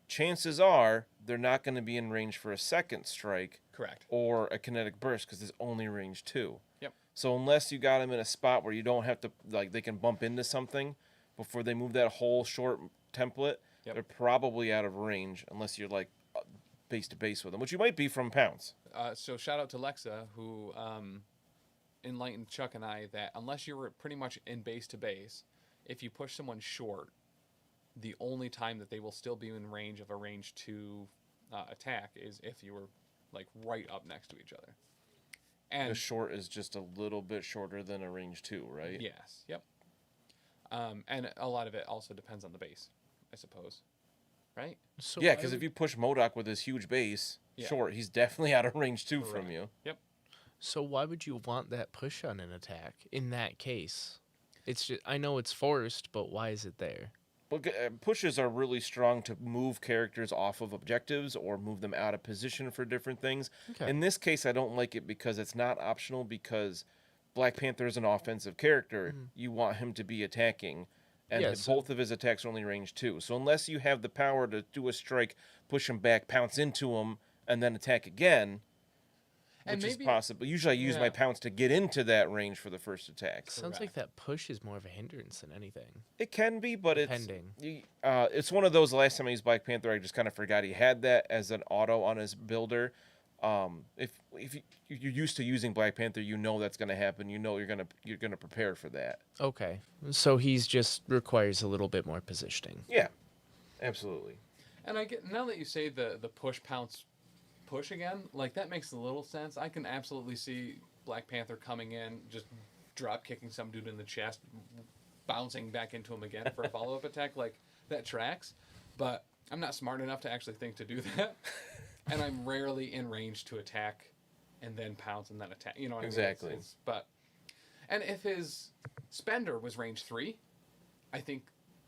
chances are they're not going to be in range for a second strike Correct. or a kinetic burst because there's only range 2. Yep. So unless you got him in a spot where you don't have to, like, they can bump into something before they move that whole short template, Yep. they're probably out of range unless you're like base to base with them, which you might be from pounce. So shout out to Lexa, who enlightened Chuck and I that unless you're pretty much in base to base, if you push someone short, the only time that they will still be in range of a range 2 attack is if you were like right up next to each other. And The short is just a little bit shorter than a range 2, right? yes, yep. And a lot of it also depends on the base, I suppose, right? So Yeah, why because if would- you push MODOK with his huge base Yeah. short, he's definitely out of range 2 from Correct. you. Yep. So why would you want that push on an attack in that case? It's just, I know it's forced, but why is it there? But pushes are really strong to move characters off of objectives or move them out of position for different things. Okay. In this case, I don't like it because it's not optional, because Black Panther is an offensive character. You want him to be attacking, and Yeah, so- both of his attacks are only range 2. So unless you have the power to do a strike, push him back, pounce into him, and then attack again, And which is maybe- possible. Usually I use my Yeah. pounce to get into that range for the first attack. Sounds like that push is more of a hindrance than anything. It can be, but Depending. it's one of those. Last time I used Black Panther, I just kind of forgot he had that as an auto on his builder. If you're used to using Black Panther, you know that's going to happen. You know you're gonna prepare for that. Okay, so he's just requires a little bit more positioning. Yeah, absolutely. And I get, now that you say the push pounce push again, like that makes a little sense. I can absolutely see Black Panther coming in, just drop kicking some dude in the chest, bouncing back into him again for a follow up attack. Like that tracks, but I'm not smart enough to actually think to do that, and I'm rarely in range to attack, and then pounce and then attack. You know what Exactly. I mean? And if his spender was range 3, I think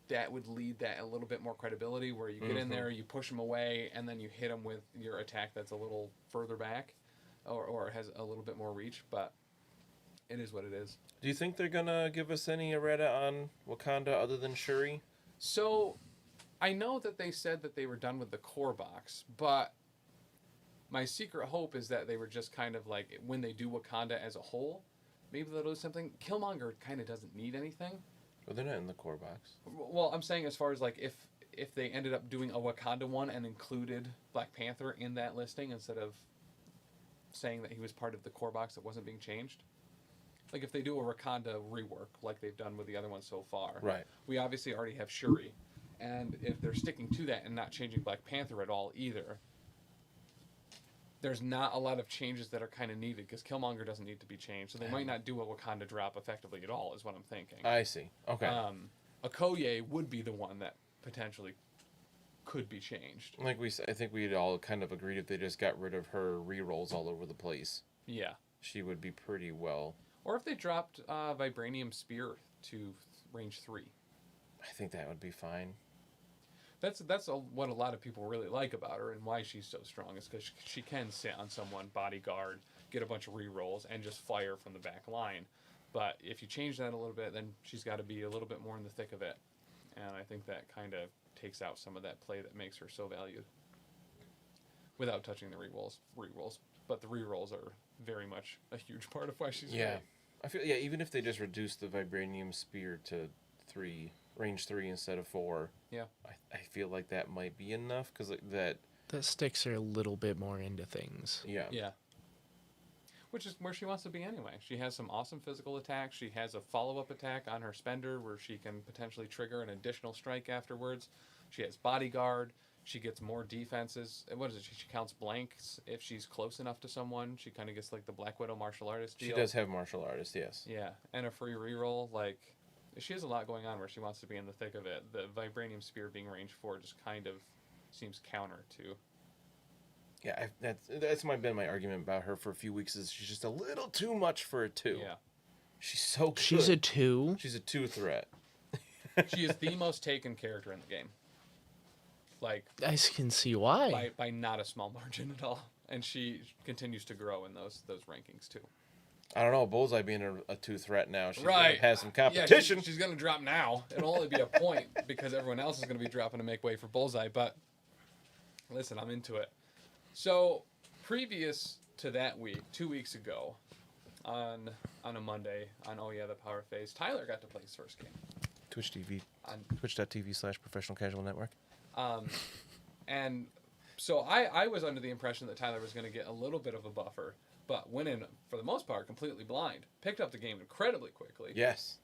that would lead that a little bit more credibility, where you get in there, you push him away, and then you hit him with your attack that's a little further back, or has a little bit more reach. But it is what it is. Do you think they're gonna give us any errata on Wakanda other than Shuri? So I know that they said that they were done with the core box, but my secret hope is that they were just kind of like, when they do Wakanda as a whole, maybe they'll do something. Killmonger kind of doesn't need anything. Well, they're not in the core box. Well, I'm saying as far as like if they ended up doing a Wakanda one and included Black Panther in that listing instead of saying that he was part of the core box that wasn't being changed. Like if they do a Wakanda rework like they've done with the other ones so far. Right. We obviously already have Shuri. And if they're sticking to that and not changing Black Panther at all either, there's not a lot of changes that are kind of needed, because Killmonger doesn't need to be changed. So they might not do a Wakanda drop effectively at all, is what I'm thinking. I see. Okay. Okoye would be the one that potentially could be changed. Like I think we'd all kind of agreed if they just got rid of her rerolls all over the place, Yeah. she would be pretty well. Or if they dropped Vibranium Spear to range 3. I think that would be fine. What a lot of people really like about her, and why she's so strong is because she can sit on someone, bodyguard, get a bunch of rerolls, and just fire from the back line. But if you change that a little bit, then she's got to be a little bit more in the thick of it. And I think that kind of takes out some of that play that makes her so valued. Without touching the rerolls. But the rerolls are very much a huge part of why she's great. I feel even if they just reduce the Vibranium Spear to range 3 instead of 4. Yeah. I feel like that might be enough, because that. That sticks her a little bit more into things. Yeah. Yeah. Which is where she wants to be anyway. She has some awesome physical attacks. She has a follow-up attack on her spender where she can potentially trigger an additional strike afterwards. She has bodyguard. She gets more defenses. What is it? She counts blanks if she's close enough to someone. She kind of gets like the Black Widow martial artist deal. She does have martial artist, yes. Yeah, and a free reroll. Like, she has a lot going on where she wants to be in the thick of it. The Vibranium Spear being range 4 just kind of seems counter to. Yeah, that's been my argument about her for a few weeks, is she's just a little too much for a 2. Yeah. She's so good. She's a 2. She's a 2 threat. She is the most taken character in the game. Like, I can see why. by not a small margin at all. And she continues to grow in those rankings too. I don't know, Bullseye being a 2 threat now. She's Right. gonna have some Yeah, competition. she's going to drop now. It'll only be a point because everyone else is going to be dropping to make way for Bullseye. But listen, I'm into it. So previous to that week, 2 weeks ago, on a Monday, on Oh Yeah, the Power Phase, Tyler got to play his first game. Twitch.tv/Professional Casual Network. And so I was under the impression that Tyler was going to get a little bit of a buffer, but went in, for the most part, completely blind. Picked up the game incredibly quickly. Yes.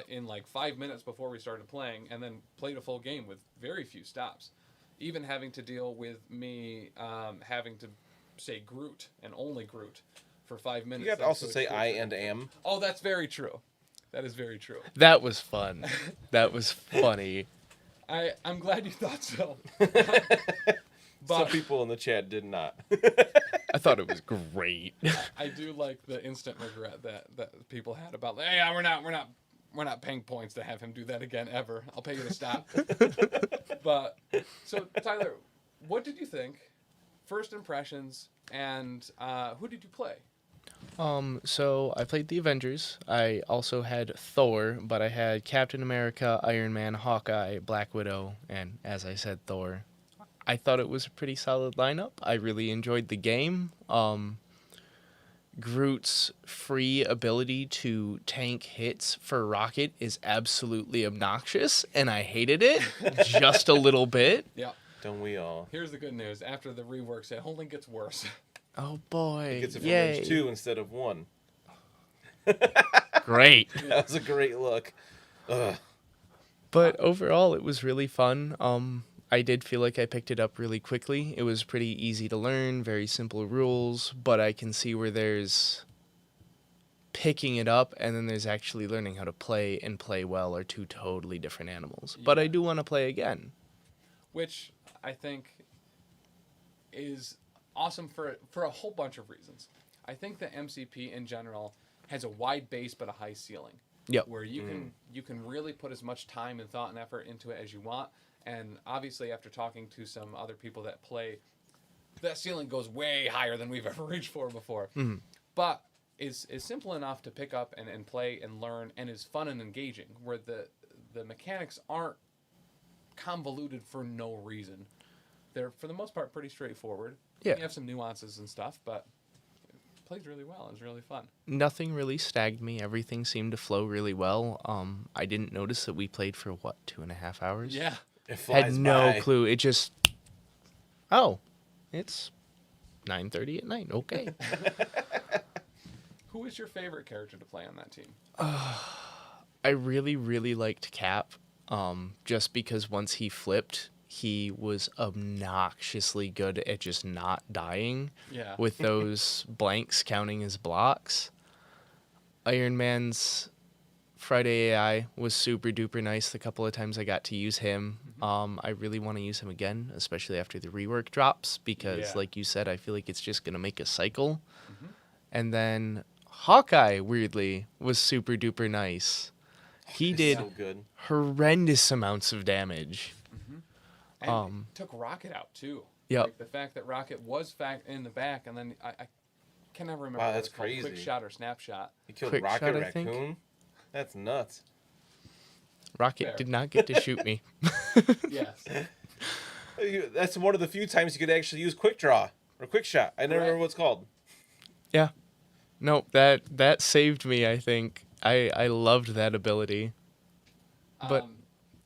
In like 5 minutes before we started playing, and then played a full game with very few stops. Even having to deal with me having to say Groot, and only Groot, for 5 minutes. You have to also say I and am. Oh, that's very true. That is very true. That was fun. That was funny. I'm glad you thought so. Some people in the chat did not. I thought it was great. I do like the instant regret that people had about, hey, we're not paying points to have him do that again ever. I'll pay you to stop. But so Tyler, what did you think? First impressions, and who did you play? So I played the Avengers. I also had Thor, but I had Captain America, Iron Man, Hawkeye, Black Widow, and as I said, Thor. I thought it was a pretty solid lineup. I really enjoyed the game. Groot's free ability to tank hits for Rocket is absolutely obnoxious, and I hated it just a little bit. Yeah. Don't we all? Here's the good news. After the reworks, it only gets worse. Oh boy! He gets it from Yay! range 2 instead of 1. Great. That was a great look. Ugh. But overall, it was really fun. I did feel like I picked it up really quickly. It was pretty easy to learn, very simple rules, but I can see where there's picking it up and then there's actually learning how to play and play well are two totally different animals. But I do want to play again. Which I think is awesome for a whole bunch of reasons. I think that MCP in general has a wide base but a high ceiling. Yep. Where you can really put as much time and thought and effort into it as you want. And obviously, after talking to some other people that play, that ceiling goes way higher than we've ever reached for before. Mm-hmm. But is simple enough to pick up and play and learn, and is fun and engaging, where the mechanics aren't convoluted for no reason. They're, for the most part, pretty straightforward. Yeah. You have some nuances and stuff, but it plays really well. It's really fun. Nothing really snagged me. Everything seemed to flow really well. I didn't notice that we played for, 2.5 hours? Yeah. It flies Had no by. clue. It just, it's 9:30 at night. Okay. Who is your favorite character to play on that team? I really, really liked Cap, just because once he flipped, he was obnoxiously good at just not dying. Yeah. With those blanks counting as blocks. Iron Man's Friday AI was super duper nice the couple of times I got to use him. I really want to use him again, especially after the rework drops, because like you said, I feel like it's just going to make a cycle. And then Hawkeye, weirdly, was super duper nice. He did So good. horrendous amounts of damage. And took Rocket out, too. Yep. Like the fact that Rocket was in the back, and then I can never remember Wow, what that's it's called, crazy. quick shot or snapshot. He killed Quick Rocket shot, I think. Raccoon? That's nuts. Rocket Fair. did not get to shoot me. Yes. That's one of the few times you could actually use quick draw or quick shot. I never remember what it's called. Yeah. No, that saved me, I think. I loved that ability. But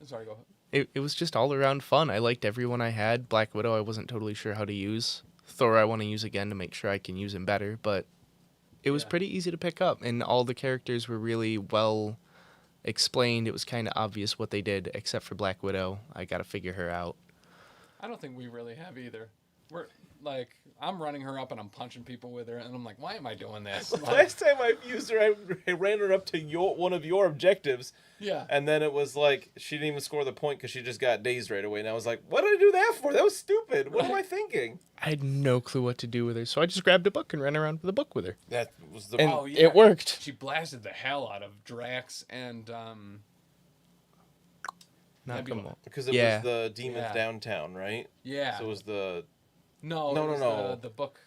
sorry, go ahead. it was just all around fun. I liked everyone I had. Black Widow, I wasn't totally sure how to use. Thor, I want to use again to make sure I can use him better. But it was pretty easy to pick up. And all the characters were really well explained. It was kind of obvious what they did, except for Black Widow. I got to figure her out. I don't think we really have either. We're like, I'm running her up and I'm punching people with her, and I'm like, why am I doing this? Like, Last time I used her, I ran her up to one of your objectives. yeah. And then it was like, she didn't even score the point because she just got dazed right away. And I was like, what did I do that for? That was stupid. What am I thinking? I had no clue what to do with her, so I just grabbed a book and ran around with a book with her. That was the... And Oh, yeah. it worked. She blasted the hell out of Drax and Not Nebula. Gamora. Because it Yeah. was the Demons Yeah. Downtown, right? Yeah. So it was the... No, No, it was no. The book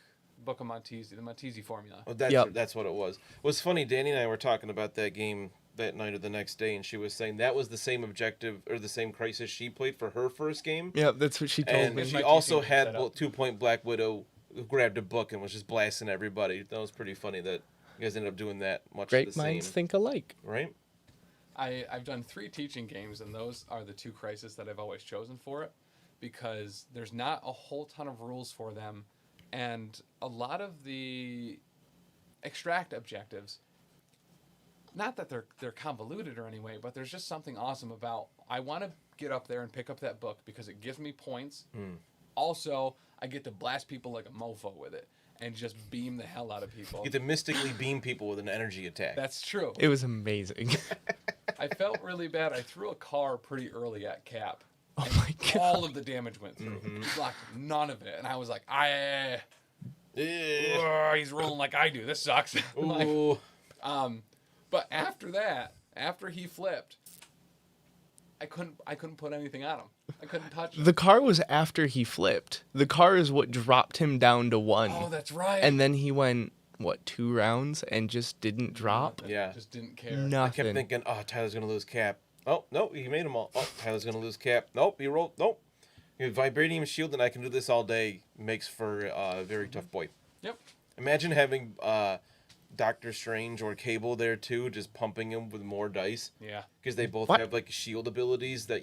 of Montesi, the Montesi formula. Oh, that's, Yep. that's what it was. It was funny, Danny and I were talking about that game that night or the next day, and she was saying that was the same objective, or the same crisis she played for her first game. Yeah, that's what she told And me. she My also teaching had setup. 2-Point Black Widow who grabbed a book and was just blasting everybody. That was pretty funny that you guys ended up doing that much Great the same. minds think alike. Right? I've done 3 teaching games, and those are the 2 crises that I've always chosen for it, because there's not a whole ton of rules for them, and a lot of the extract objectives, not that they're convoluted or anyway, but there's just something awesome about, I want to get up there and pick up that book because it gives me points. Also, I get to blast people like a mofo with it and just beam the hell out of people. You get to mystically beam people with an energy attack. That's true. It was amazing. I felt really bad. I threw a car pretty early at Cap. Oh my god. All of the damage went through. He blocked none of it. And I was like, he's rolling like I do. This sucks. Like, Ooh. but after that, after he flipped, I couldn't put anything on him. I couldn't touch him. The car was after he flipped. The car is what dropped him down to 1. Oh, that's right. And then he went, 2 rounds and just didn't drop? Nothing. Yeah. Just didn't care. I Nothing. kept thinking, oh, Tyler's going to lose Cap. Oh, no, he made them all. Oh, Tyler's going to lose Cap. Nope, he rolled. Nope. Vibranium shield and I can do this all day makes for a very tough boy. Yep. Imagine having Doctor Strange or Cable there too, just pumping him with more dice. Yeah. Because they both What? have like shield abilities that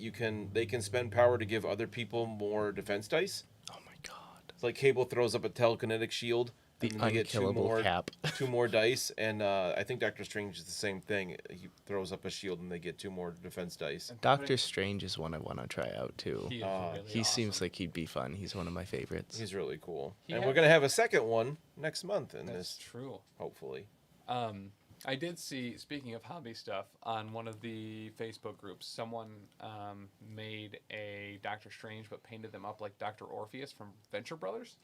they can spend power to give other people more defense dice. Oh my god. It's like Cable throws up a telekinetic shield, The and then they get unkillable cap. two more dice, and I think Doctor Strange is the same thing. He throws up a shield, and they get 2 more defense dice. Doctor Strange is one I want to try out too. He is really He awesome. seems like he'd be fun. He's one of my favorites. He's really cool, He and had- we're gonna have a second one next month in That's this, true. hopefully. I did see, speaking of hobby stuff, on one of the Facebook groups, someone made a Doctor Strange but painted them up like Dr. Orpheus from Venture Brothers.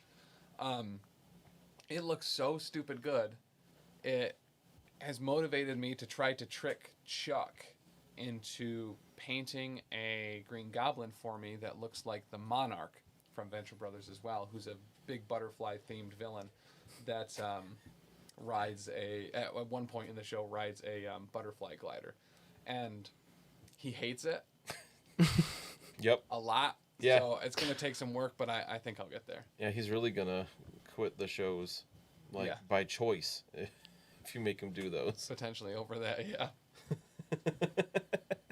It looks so stupid good. It has motivated me to try to trick Chuck into painting a Green Goblin for me that looks like the Monarch from Venture Brothers as well, who's a big butterfly-themed villain that rides at one point in the show rides a butterfly glider, and he hates it Yep. a lot. Yeah. So it's gonna take some work, but I think I'll get there. Yeah, he's really gonna quit the shows, like Yeah. by choice, if you make him do those. Potentially over that, yeah.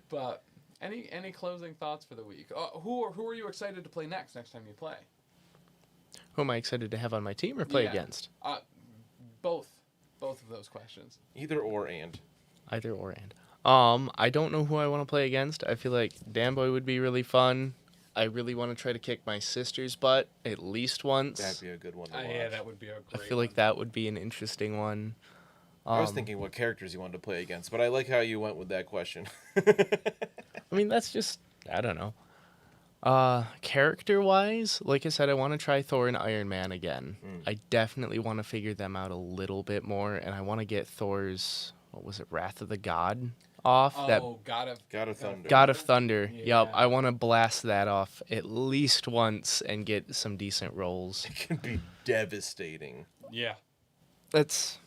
But any closing thoughts for the week? Who are you excited to play next time you play? Who am I excited to have on my team or play Yeah. against? Both of those questions. Either or and. Either or and. I don't know who I want to play against. I feel like Danboy would be really fun. I really want to try to kick my sister's butt at least once. That'd be a good one to watch. Yeah, that would be a I great feel like one. that would be an interesting one. I was thinking what characters you wanted to play against, but I like how you went with that question. I mean, that's just, I don't know. Character-wise, like I said, I want to try Thor and Iron Man again. I definitely want to figure them out a little bit more, and I want to get Thor's, what was it, Wrath of the God off? That God of Thunder. God of Thunder. Yep, Yeah. I want to blast that off at least once and get some decent rolls. It can be devastating. Yeah. That's...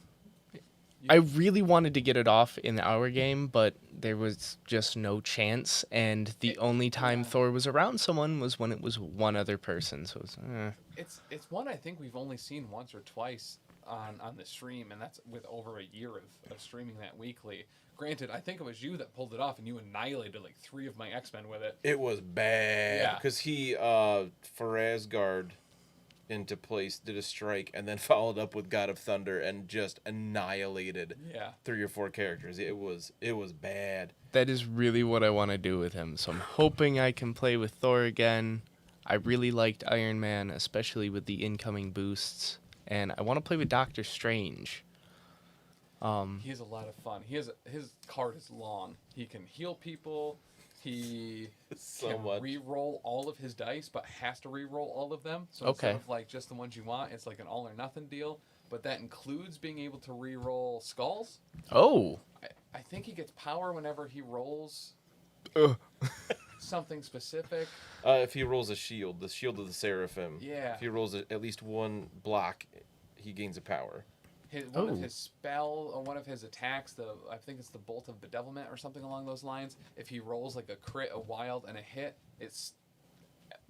I really wanted to get it off in our game, but there was just no chance, and the only time Thor was around someone was when it was one other person, so it's... It's one I think we've only seen once or twice on the stream, and that's with over a year of streaming that weekly. Granted, I think it was you that pulled it off, and you annihilated like 3 of my X-Men with it. It was bad. Yeah. Because he, for Asgard into place, did a strike, and then followed up with God of Thunder and just annihilated Yeah. 3 or 4 characters. It was bad. That is really what I want to do with him, so I'm hoping I can play with Thor again. I really liked Iron Man, especially with the incoming boosts, and I want to play with Doctor Strange. He has a lot of fun. His card is long. He can heal people. He So can much. re-roll all of his dice, but has to re-roll all of them. So Okay. instead of like just the ones you want, it's like an all or nothing deal. But that includes being able to re-roll skulls. Oh! I think he gets power whenever he rolls Ugh. something specific. If he rolls a shield, the shield of the Seraphim. Yeah. If he rolls at least 1 block, he gains a power. One of Oh. his spell or one of his attacks, I think it's the Bolt of Bedevilment or something along those lines. If he rolls like a crit, a wild, and a hit, it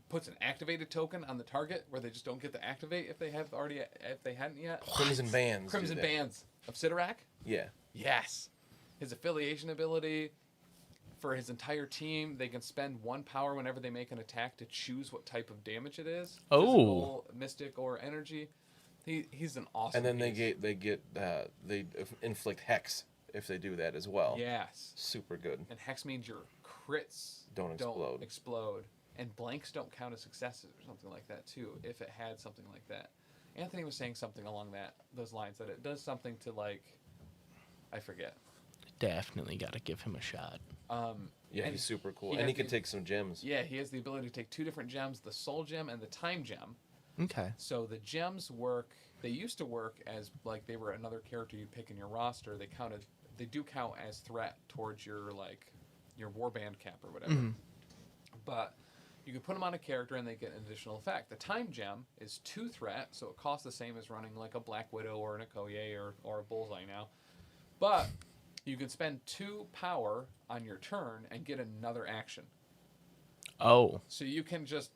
puts an activated token on the target where they just don't get to activate if they hadn't yet. Crimson Bands. do Crimson that. Bands of Sidorak. Yeah. Yes, his affiliation ability for his entire team. They can spend 1 power whenever they make an attack to choose what type of damage it is. Oh. Physical, mystic, or energy. He's an awesome. And then piece. they inflict hex if they do that as well. Yes. Super good. And hex means your crits Don't explode. And blanks don't count as successes or something like that too, if it had something like that. Anthony was saying something along those lines, that it does something to like, I forget. Definitely got to give him a shot. Yeah, And he's super cool. he And has he can the- take some gems. Yeah, he has the ability to take 2 different gems, the soul gem and the time gem. Okay. So the gems they used to work as like they were another character you pick in your roster. They do count as threat towards your warband cap or whatever. But you can put them on a character and they get an additional effect. The time gem is 2 threat, so it costs the same as running like a Black Widow or an Okoye or a Bullseye now. But you can spend 2 power on your turn and get another action. Oh. So you can just...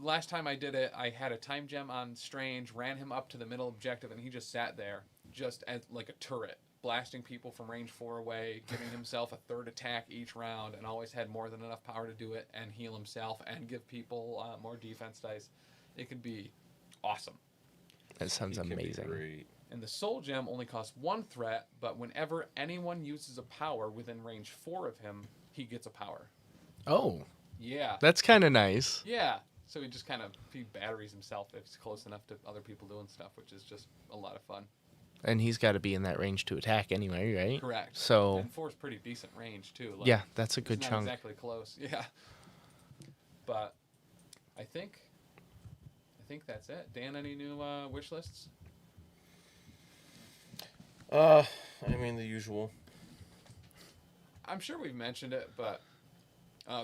Last time I did it, I had a time gem on Strange, ran him up to the middle objective, and he just sat there. just as like a turret, blasting people from range 4 away, giving himself a third attack each round, and always had more than enough power to do it and heal himself and give people more defense dice. It could be awesome. That sounds It can be amazing. great. And the Soul Gem only costs 1 threat, but whenever anyone uses a power within range 4 of him, he gets a power. Oh, Yeah. that's kind of nice. Yeah. So he batteries himself if he's close enough to other people doing stuff, which is just a lot of fun. And he's got to be in that range to attack anyway, right? Correct. So, And 4 is pretty decent range, too. Like, yeah, that's a it's good not chunk. exactly close. Yeah. But I think that's it. Dan, any new wish lists? I mean, the usual. I'm sure we've mentioned it, but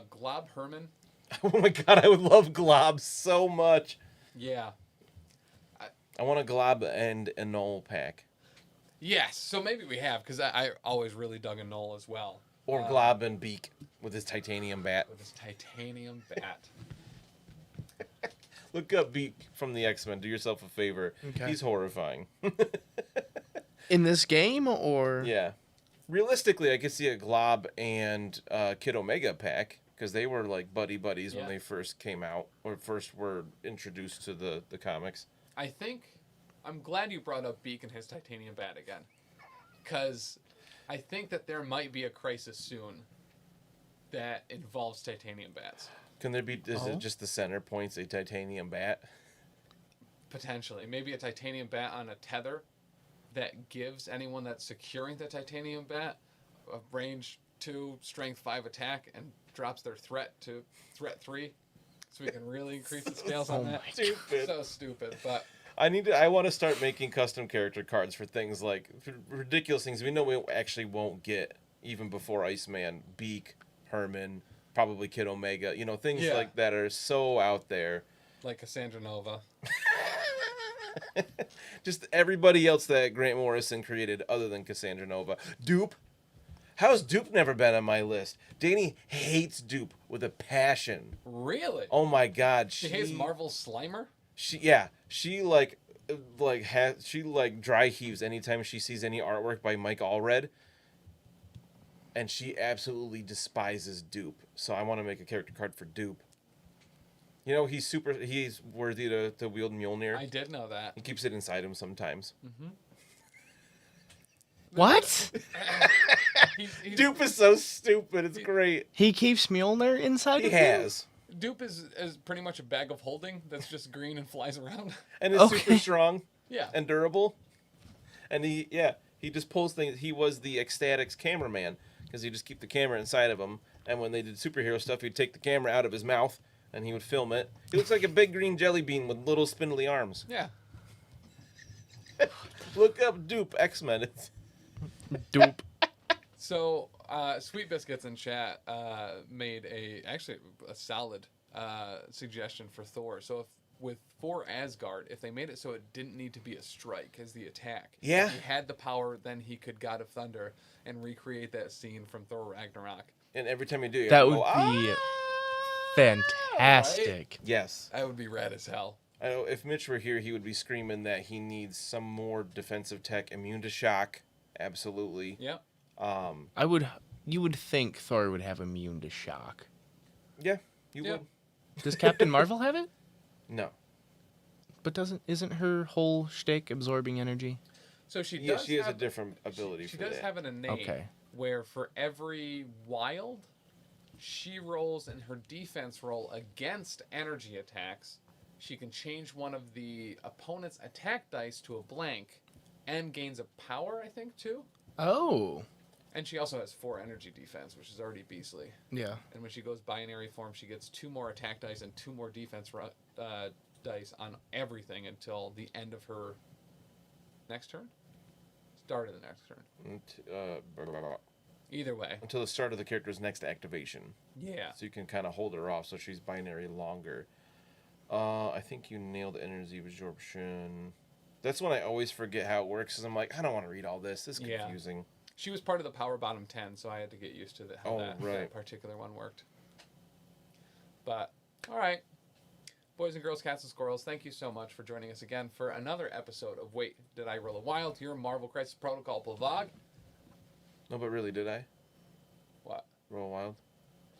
Glob Herman. Oh my god, I would love Glob so much. Yeah. I want a Glob and a Knoll pack. Yes. So maybe we have, because I always really dug a Knoll as well. Or Glob and Beak with his titanium bat. With his titanium bat. Look up Beak from the X-Men. Do yourself a favor. Okay. He's horrifying. In this game, or? Yeah. Realistically, I could see a Glob and Kid Omega pack, because they were like buddies when Yeah. they first came out, or first were introduced to the comics. I'm glad you brought up Beak and his titanium bat again, because I think that there might be a crisis soon that involves titanium bats. Can there be, is it just the center points a titanium bat? Potentially. Maybe a titanium bat on a tether that gives anyone that's securing the titanium bat a range 2, strength 5 attack and drops their threat to threat 3. So we can really increase the scales on that. Stupid. So stupid, but I want to start making custom character cards for things like ridiculous things we know we actually won't get even before Iceman, Beak, Herman, probably Kid Omega, things Yeah. like that are so out there. like Cassandra Nova. Just everybody else that Grant Morrison created other than Cassandra Nova. Dupe. How's Dupe never been on my list? Danny hates Dupe with a passion. Really? Oh my god. She hates Marvel Slimer? She dry heaves anytime she sees any artwork by Mike Allred. And she absolutely despises Dupe. So I want to make a character card for Dupe. He's worthy to wield Mjolnir. I did know that. He keeps it inside him sometimes. What? He's, Dupe is so stupid. It's great. He keeps Mjolnir inside He of him? has. Dupe is pretty much a bag of holding that's just green and flies around. And is Okay. super strong Yeah. and durable. And he just pulls things. He was the Ecstatics cameraman because he'd just keep the camera inside of him. And when they did superhero stuff, he'd take the camera out of his mouth and he would film it. He looks like a big green jelly bean with little spindly arms. Yeah. Look up Dupe X-Men. It's Dupe. So, Sweet Biscuits in chat made a solid suggestion for Thor. So, for Asgard, if they made it so it didn't need to be a strike as the attack, Yeah. if he had the power, then he could God of Thunder and recreate that scene from Thor Ragnarok. And every time you do, you That have to would go, be "Ah!" fantastic. Yes. That would be rad as hell. I know if Mitch were here, he would be screaming that he needs some more defensive tech, immune to shock. Absolutely. Yeah. You would think Thor would have immune to shock. Yeah, you Yeah. would. Does Captain Marvel have it? No. But isn't her whole shtick absorbing energy? So she Yeah, does she has a have, different ability she for does that. have an innate Okay. where for every wild she rolls in her defense roll against energy attacks, she can change one of the opponent's attack dice to a blank and gains a power, I think, too. Oh. And she also has 4 energy defense, which is already beastly. Yeah. And when she goes binary form, she gets 2 more attack dice and 2 more defense dice on everything until the end of her next turn? Start of the next turn. Either way. Until the start of the character's next activation. Yeah. So you can kind of hold her off so she's binary longer. I think you nailed energy absorption. That's when I always forget how it works because I'm like, I don't want to read all this. This is Yeah. confusing. She was part of the Power Bottom 10, so I had to get used to how Oh, that right. particular one worked. But, all right. Boys and girls, cats and squirrels, thank you so much for joining us again for another episode of Wait, Did I Roll a Wild? Your Marvel Crisis Protocol Plavog. No, but really, did I? What? Roll wild?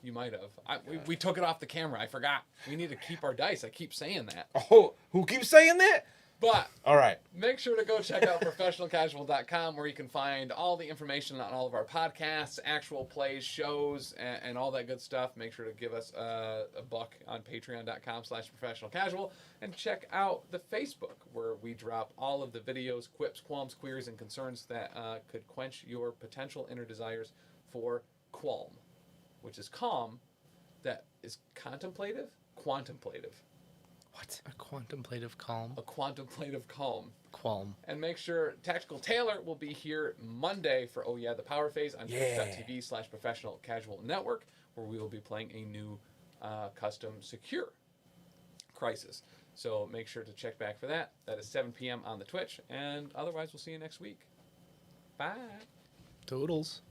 You might have. We took it off the camera. I forgot. We need to keep our dice. I keep saying that. Oh, who keeps saying that? But All right. make sure to go check out professionalcasual.com where you can find all the information on all of our podcasts, actual plays, shows, and all that good stuff. Make sure to give us a buck on patreon.com/professionalcasual and check out the Facebook where we drop all of the videos, quips, qualms, queries, and concerns that could quench your potential inner desires for qualm, which is calm, that is contemplative, quantumplative. What? A contemplative calm. A quantumplative calm. Qualm. And make sure Tactical Taylor will be here Monday for Oh Yeah, the Power Phase on twitch.tv/professional casual network, where we will be playing a new custom secure crisis. So make sure to check back for that. That is 7 p.m. on the Twitch. And otherwise, we'll see you next week. Bye. Toodles.